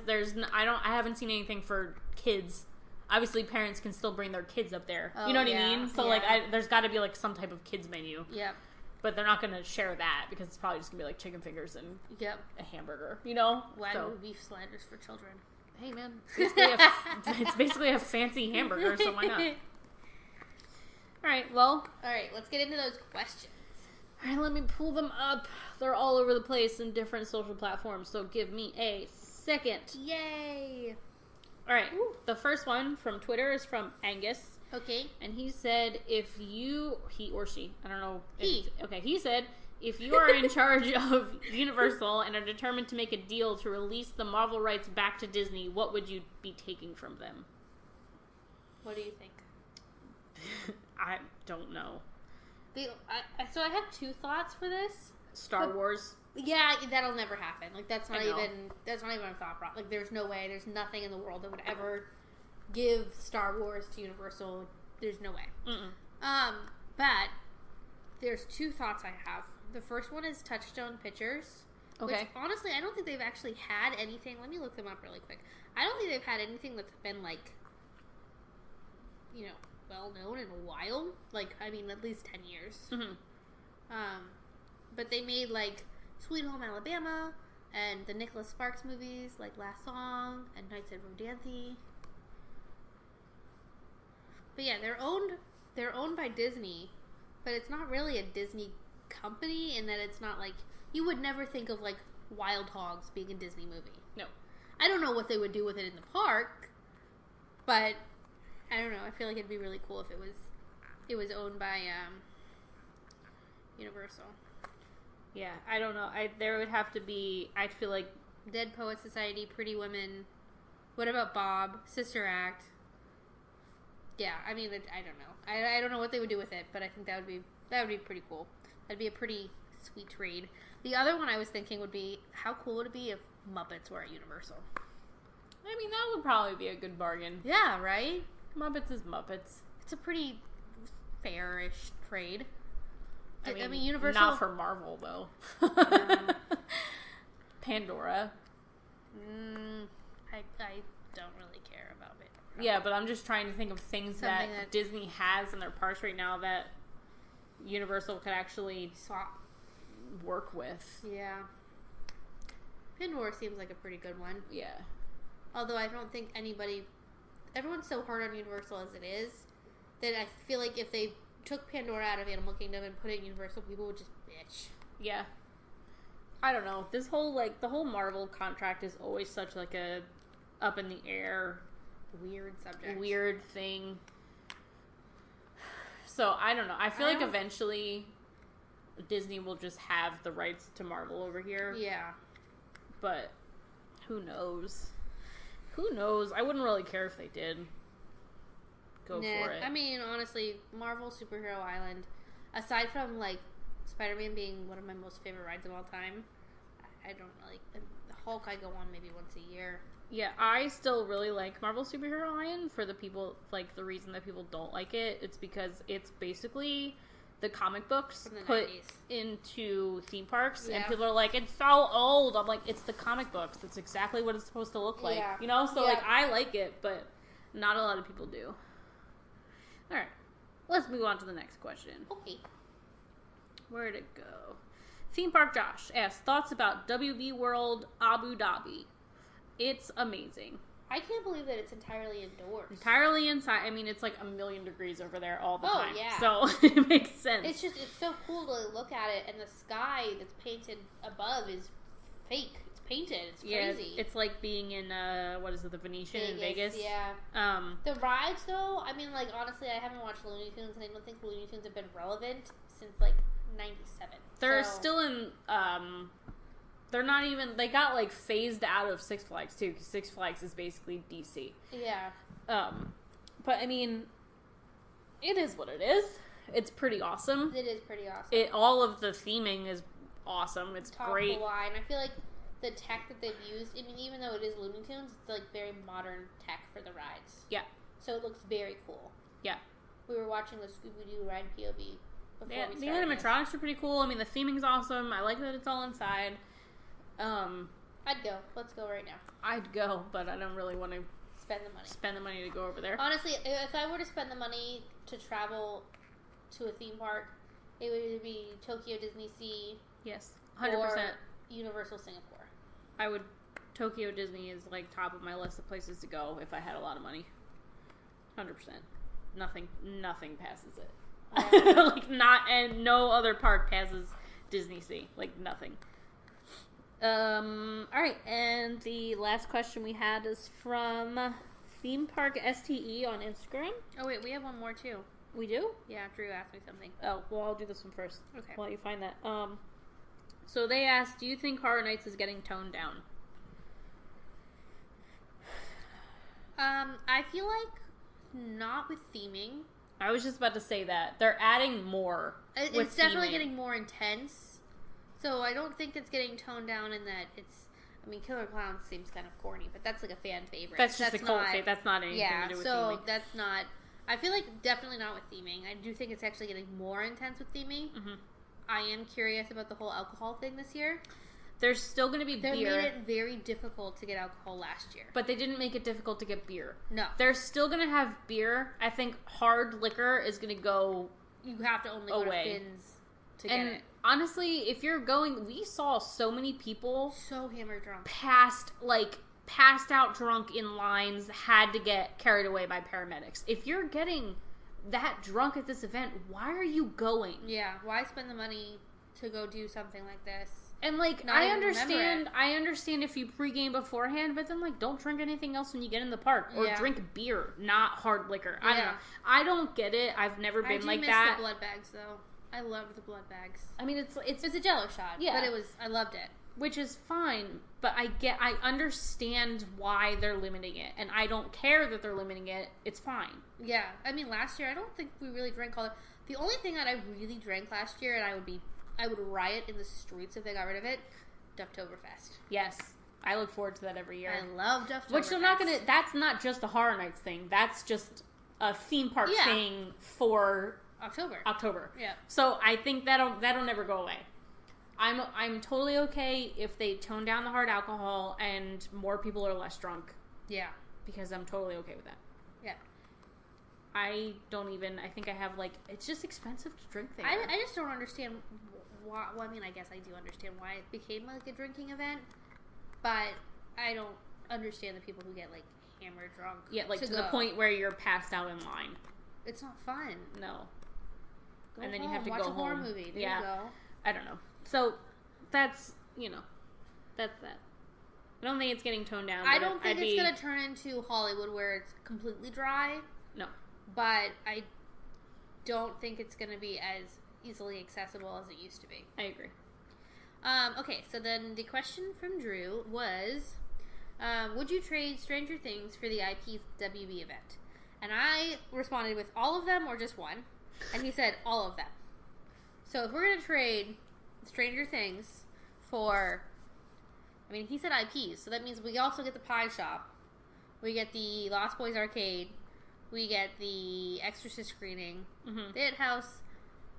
Speaker 3: I haven't seen anything for kids. Obviously, parents can still bring their kids up there.
Speaker 2: Oh,
Speaker 3: You know what
Speaker 2: yeah,
Speaker 3: I mean? So
Speaker 2: yeah.
Speaker 3: like, there's got to be like some type of kids menu,
Speaker 2: Yep.
Speaker 3: but they're not going to share that because it's probably just going to be like chicken fingers and
Speaker 2: Yep.
Speaker 3: a hamburger. You know?
Speaker 2: Wagyu
Speaker 3: So,
Speaker 2: beef sliders for children.
Speaker 3: hey man, it's basically a fancy hamburger, so why not? All right, well,
Speaker 2: Alright, let's get into those questions.
Speaker 3: all right, let me pull them up. They're all over the place in different social platforms, so give me a second.
Speaker 2: Yay!
Speaker 3: All right, the first one from Twitter is from Angus,
Speaker 2: Okay.
Speaker 3: and he said, if you, he or she, I don't know.
Speaker 2: He.
Speaker 3: Okay, he said, if you are in charge of Universal and are determined to make a deal to release the Marvel rights back to Disney, what would you be taking from them?
Speaker 2: What do you think?
Speaker 3: I don't know.
Speaker 2: So I have 2 thoughts for this.
Speaker 3: Star Wars.
Speaker 2: Yeah, that'll never happen. Like that's not
Speaker 3: I know.
Speaker 2: even a thought process. Like there's no way, there's nothing in the world that would ever give Star Wars to Universal. There's no way. But there's 2 thoughts I have. The first one is Touchstone Pictures.
Speaker 3: Okay.
Speaker 2: Which, honestly, I don't think they've actually had anything. Let me look them up really quick. I don't think they've had anything that's been like, well known in a while. Like, I mean, at least 10 years.
Speaker 3: Mm-hmm.
Speaker 2: But they made like Sweet Home Alabama and the Nicholas Sparks movies like Last Song and Nights at Rodanthe. But yeah, they're owned by Disney, but it's not really a Disney company in that it's not like, you would never think of like Wild Hogs being a Disney movie.
Speaker 3: No.
Speaker 2: I don't know what they would do with it in the park, but I don't know. I feel like it'd be really cool if it was owned by Universal.
Speaker 3: Yeah, I don't know. There would have to be, I'd feel like,
Speaker 2: Dead Poet Society, Pretty Women. What about Bob? Sister Act. Yeah, I mean, I don't know. I don't know what they would do with it, but I think that would be pretty cool. That'd be a pretty sweet trade. The other one I was thinking would be, how cool would it be if Muppets were at Universal?
Speaker 3: I mean, that would probably be a good bargain.
Speaker 2: Yeah, right?
Speaker 3: Muppets is Muppets.
Speaker 2: It's a pretty... fairish trade.
Speaker 3: I mean,
Speaker 2: Universal...
Speaker 3: Not for Marvel, though. Pandora.
Speaker 2: I don't really care about it.
Speaker 3: Yeah, but I'm just trying to think of things that Disney has in their parks right now that Universal could actually
Speaker 2: swap,
Speaker 3: work with.
Speaker 2: Yeah. Pandora seems like a pretty good one.
Speaker 3: Yeah.
Speaker 2: Although I don't think everyone's so hard on Universal as it is, that I feel like if they took Pandora out of Animal Kingdom and put it in Universal, people would just bitch.
Speaker 3: Yeah. I don't know. This whole, the whole Marvel contract is always such, a up in the air,
Speaker 2: weird subject.
Speaker 3: Weird thing. So, I don't know. I feel like eventually Disney will just have the rights to Marvel over here.
Speaker 2: Yeah.
Speaker 3: But who knows? Who knows? I wouldn't really care if they did. Go for it.
Speaker 2: I mean, honestly, Marvel Superhero Island, aside from, Spider-Man being one of my most favorite rides of all time, I don't really... The Hulk I go on maybe once a year.
Speaker 3: Yeah, I still really like Marvel Superhero Island for the people, the reason that people don't like it, it's because it's basically the comic books put
Speaker 2: 90s.
Speaker 3: Into theme parks,
Speaker 2: Yeah.
Speaker 3: and people are like, it's so old. I'm like, it's the comic books. That's exactly what it's supposed to look like.
Speaker 2: Yeah.
Speaker 3: You know? So,
Speaker 2: Yeah.
Speaker 3: I like it, but not a lot of people do. Alright, let's move on to the next question.
Speaker 2: Okay.
Speaker 3: Where'd it go? Theme Park Josh asks, thoughts about WB World Abu Dhabi. It's amazing.
Speaker 2: I can't believe that it's entirely indoors.
Speaker 3: Entirely inside. I mean, it's 1,000,000 degrees over there all the time.
Speaker 2: Yeah.
Speaker 3: So, it makes sense.
Speaker 2: It's so cool to look at it, and the sky that's painted above is fake. It's painted. It's crazy.
Speaker 3: Yeah, it's like being in, the Venetian in Vegas.
Speaker 2: Yeah. The rides, though, I mean, honestly, I haven't watched Looney Tunes, and I don't think Looney Tunes have been relevant since, 97.
Speaker 3: They're still in, they're not even, they got, phased out of Six Flags, too, because Six Flags is basically DC.
Speaker 2: Yeah.
Speaker 3: But, I mean, it is what it is. It's pretty awesome.
Speaker 2: It is pretty awesome.
Speaker 3: All of the theming is awesome. It's
Speaker 2: top
Speaker 3: great.
Speaker 2: Of the line. I feel like the tech that they've used, I mean, even though it is Looney Tunes, it's, very modern tech for the rides.
Speaker 3: Yeah.
Speaker 2: So it looks very cool.
Speaker 3: Yeah.
Speaker 2: We were watching the Scooby-Doo ride POV before we started.
Speaker 3: The animatronics are pretty cool. I mean, the theming's awesome. I like that it's all inside.
Speaker 2: I'd go. Let's go right now.
Speaker 3: I'd go, but I don't really want to
Speaker 2: spend the money
Speaker 3: to go over there.
Speaker 2: Honestly, if I were to spend the money to travel to a theme park, it would either be Tokyo Disney Sea.
Speaker 3: Yes, 100%.
Speaker 2: Or Universal Singapore.
Speaker 3: Tokyo Disney is top of my list of places to go if I had a lot of money. 100%. Nothing passes it.
Speaker 2: Yeah.
Speaker 3: And no other park passes Disney Sea. Nothing. Alright, and the last question we had is from Theme Park STE on Instagram.
Speaker 2: Oh wait, we have one more too.
Speaker 3: We do?
Speaker 2: Yeah, Drew asked me something.
Speaker 3: Oh, well, I'll do this one first.
Speaker 2: Okay.
Speaker 3: While you find that. So they asked, do you think Horror Nights is getting toned down?
Speaker 2: I feel like not with theming.
Speaker 3: I was just about to say that. They're adding more.
Speaker 2: It's definitely getting more intense. So I don't think it's getting toned down in that it's... I mean, Killer Clowns seems kind of corny, but that's a fan favorite.
Speaker 3: That's just a cult favorite. That's not anything to do with theming.
Speaker 2: So that's not... I feel like definitely not with theming. I do think it's actually getting more intense with theming. Mm-hmm. I am curious about the whole alcohol thing this year.
Speaker 3: There's still going to be beer.
Speaker 2: They made it very difficult to get alcohol last year.
Speaker 3: But they didn't make it difficult to get beer.
Speaker 2: No.
Speaker 3: They're still going to have beer. I think hard liquor is going to go
Speaker 2: You have to only go to Finn's to get it.
Speaker 3: Honestly, if you're going... We saw so many people...
Speaker 2: So hammered drunk.
Speaker 3: Passed out drunk in lines, had to get carried away by paramedics. If you're getting that drunk at this event, why are you going?
Speaker 2: Yeah, why spend the money to go do something like this?
Speaker 3: And I understand if you pregame beforehand, but then don't drink anything else when you get in the park, or drink beer, not hard liquor. I don't know. I don't get it. I've never been like that.
Speaker 2: I miss the blood bags though. I loved the blood bags.
Speaker 3: I mean, it's
Speaker 2: a Jello shot.
Speaker 3: Yeah,
Speaker 2: but I loved it.
Speaker 3: Which is fine, but I understand why they're limiting it, and I don't care that they're limiting it. It's fine.
Speaker 2: Yeah, I mean, last year I don't think we really drank all. The only thing that I really drank last year, and I would riot in the streets if they got rid of it, Dufftoberfest.
Speaker 3: Yes, I look forward to that every year.
Speaker 2: I love Dufftoberfest.
Speaker 3: Which they're not gonna. That's not just a Horror Nights thing. That's just a theme park thing for
Speaker 2: October. Yeah.
Speaker 3: So I think that'll never go away. I'm totally okay if they tone down the hard alcohol and more people are less drunk.
Speaker 2: Yeah.
Speaker 3: Because I'm totally okay with that.
Speaker 2: Yeah.
Speaker 3: I think I have, like, it's just expensive to drink there.
Speaker 2: I just don't understand why. Well, I mean, I guess I do understand why it became, like, a drinking event, but I don't understand the people who get, like, hammered drunk.
Speaker 3: Yeah, like, to the point where you're passed out in line.
Speaker 2: It's not fun.
Speaker 3: No.
Speaker 2: Go
Speaker 3: and then
Speaker 2: home,
Speaker 3: you have to
Speaker 2: watch
Speaker 3: go
Speaker 2: a horror
Speaker 3: home.
Speaker 2: movie. There
Speaker 3: yeah.
Speaker 2: you go.
Speaker 3: I don't know. So, that's that. I don't think it's getting toned down.
Speaker 2: I don't think it's going to turn into Hollywood where it's completely dry.
Speaker 3: No.
Speaker 2: But I don't think it's going to be as easily accessible as it used to be.
Speaker 3: I agree.
Speaker 2: Okay, so then the question from Drew was, would you trade Stranger Things for the IPWB event? And I responded with all of them or just one. And he said all of them. So if we're going to trade Stranger Things for... I mean, he said IPs, so that means we also get the Pie Shop. We get the Lost Boys Arcade. We get the Exorcist screening.
Speaker 3: Mm-hmm.
Speaker 2: The It House.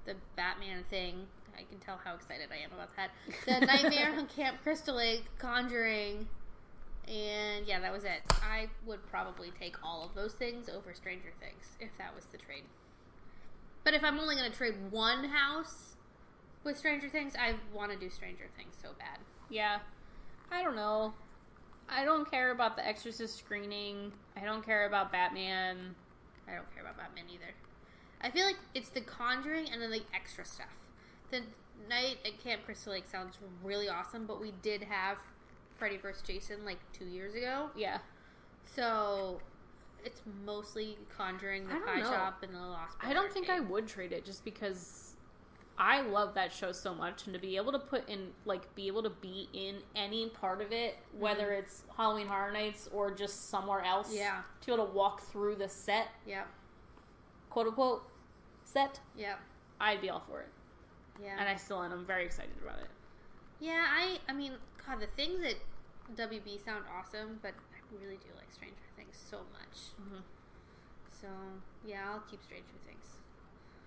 Speaker 2: The Batman thing. I can tell how excited I am about that. The Nightmare on Camp Crystal Lake, Conjuring, and yeah, that was it. I would probably take all of those things over Stranger Things, if that was the trade. But if I'm only going to trade one house with Stranger Things, I want to do Stranger Things so bad.
Speaker 3: Yeah. I don't know. I don't care about the Exorcist screening. I don't care about Batman.
Speaker 2: I don't care about Batman either. I feel like it's the Conjuring and then the extra stuff. The night at Camp Crystal Lake sounds really awesome, but we did have Freddy vs. Jason like 2 years ago.
Speaker 3: Yeah.
Speaker 2: So it's mostly Conjuring, the Pie Shop, and the Lost Boys.
Speaker 3: I don't think I would trade it just because I love that show so much, and to be able to be in any part of it, whether it's Halloween Horror Nights or just somewhere else,
Speaker 2: yeah,
Speaker 3: to be able to walk through the set,
Speaker 2: yeah,
Speaker 3: quote unquote set,
Speaker 2: yeah,
Speaker 3: I'd be all for it.
Speaker 2: Yeah,
Speaker 3: and I still am. I'm very excited about it.
Speaker 2: Yeah, I mean, God, the things at WB sound awesome, but I really do like Stranger Things so much.
Speaker 3: Mm-hmm.
Speaker 2: So yeah, I'll keep Stranger Things.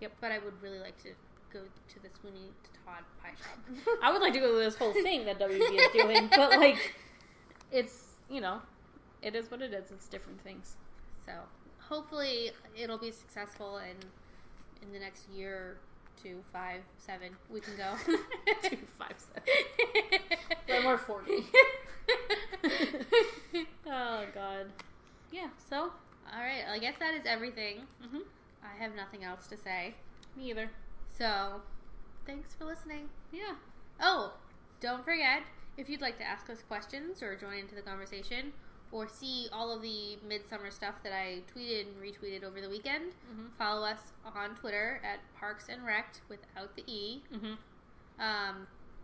Speaker 3: Yep,
Speaker 2: but I would really like to go to the Sweeney Todd Pie Shop.
Speaker 3: I would like to go to this whole thing that WB is doing, but like, it's, it is what it is. It's different things.
Speaker 2: So hopefully it'll be successful, and in the next year, 2, 5, 7, we can go.
Speaker 3: 2, 5, 7. When we're 40. Oh God. Yeah. So.
Speaker 2: All right. I guess that is everything.
Speaker 3: Mm-hmm.
Speaker 2: I have nothing else to say.
Speaker 3: Me either.
Speaker 2: So, thanks for listening.
Speaker 3: Yeah.
Speaker 2: Oh, don't forget, if you'd like to ask us questions or join into the conversation or see all of the Midsummer stuff that I tweeted and retweeted over the weekend, follow us on Twitter at Parks and Rect without the E.
Speaker 3: Mm-hmm.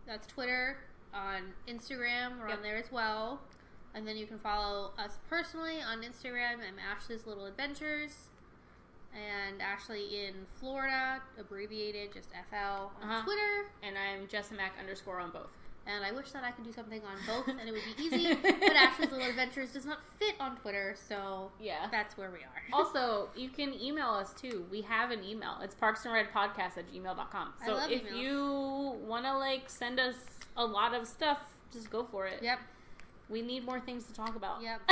Speaker 2: That's Twitter. On Instagram, we're on there as well. And then you can follow us personally on Instagram. I'm Ashley's Little Adventures. And Ashley in Florida, abbreviated, just FL on Twitter.
Speaker 3: And I'm Jessamac _ on both.
Speaker 2: And I wish that I could do something on both and it would be easy. But Ashley's Little Adventures does not fit on Twitter, so yeah, that's where we are.
Speaker 3: Also, you can email us too. We have an email. It's parksandredpodcast@gmail.com. So if emails. You want to send us a lot of stuff, just go for it.
Speaker 2: Yep.
Speaker 3: We need more things to talk about.
Speaker 2: Yep.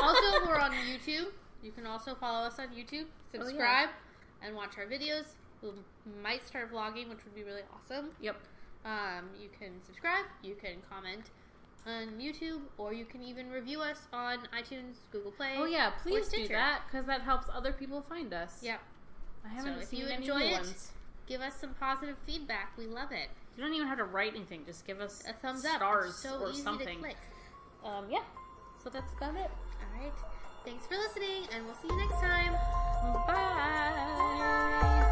Speaker 2: Also, we're on YouTube. You can also follow us on YouTube, subscribe, and watch our videos. We might start vlogging, which would be really awesome.
Speaker 3: Yep.
Speaker 2: You can subscribe, you can comment on YouTube, or you can even review us on iTunes, Google Play.
Speaker 3: Oh yeah, please do that, because that helps other people find us.
Speaker 2: Yep.
Speaker 3: I haven't seen any
Speaker 2: new
Speaker 3: ones.
Speaker 2: Give us some positive feedback. We love it.
Speaker 3: You don't even have to write anything. Just give us
Speaker 2: a thumbs up.
Speaker 3: Stars
Speaker 2: so
Speaker 3: or
Speaker 2: easy
Speaker 3: something.
Speaker 2: To click.
Speaker 3: Yeah. So that's about it.
Speaker 2: All right. Thanks for listening, and we'll see you next time.
Speaker 3: Bye.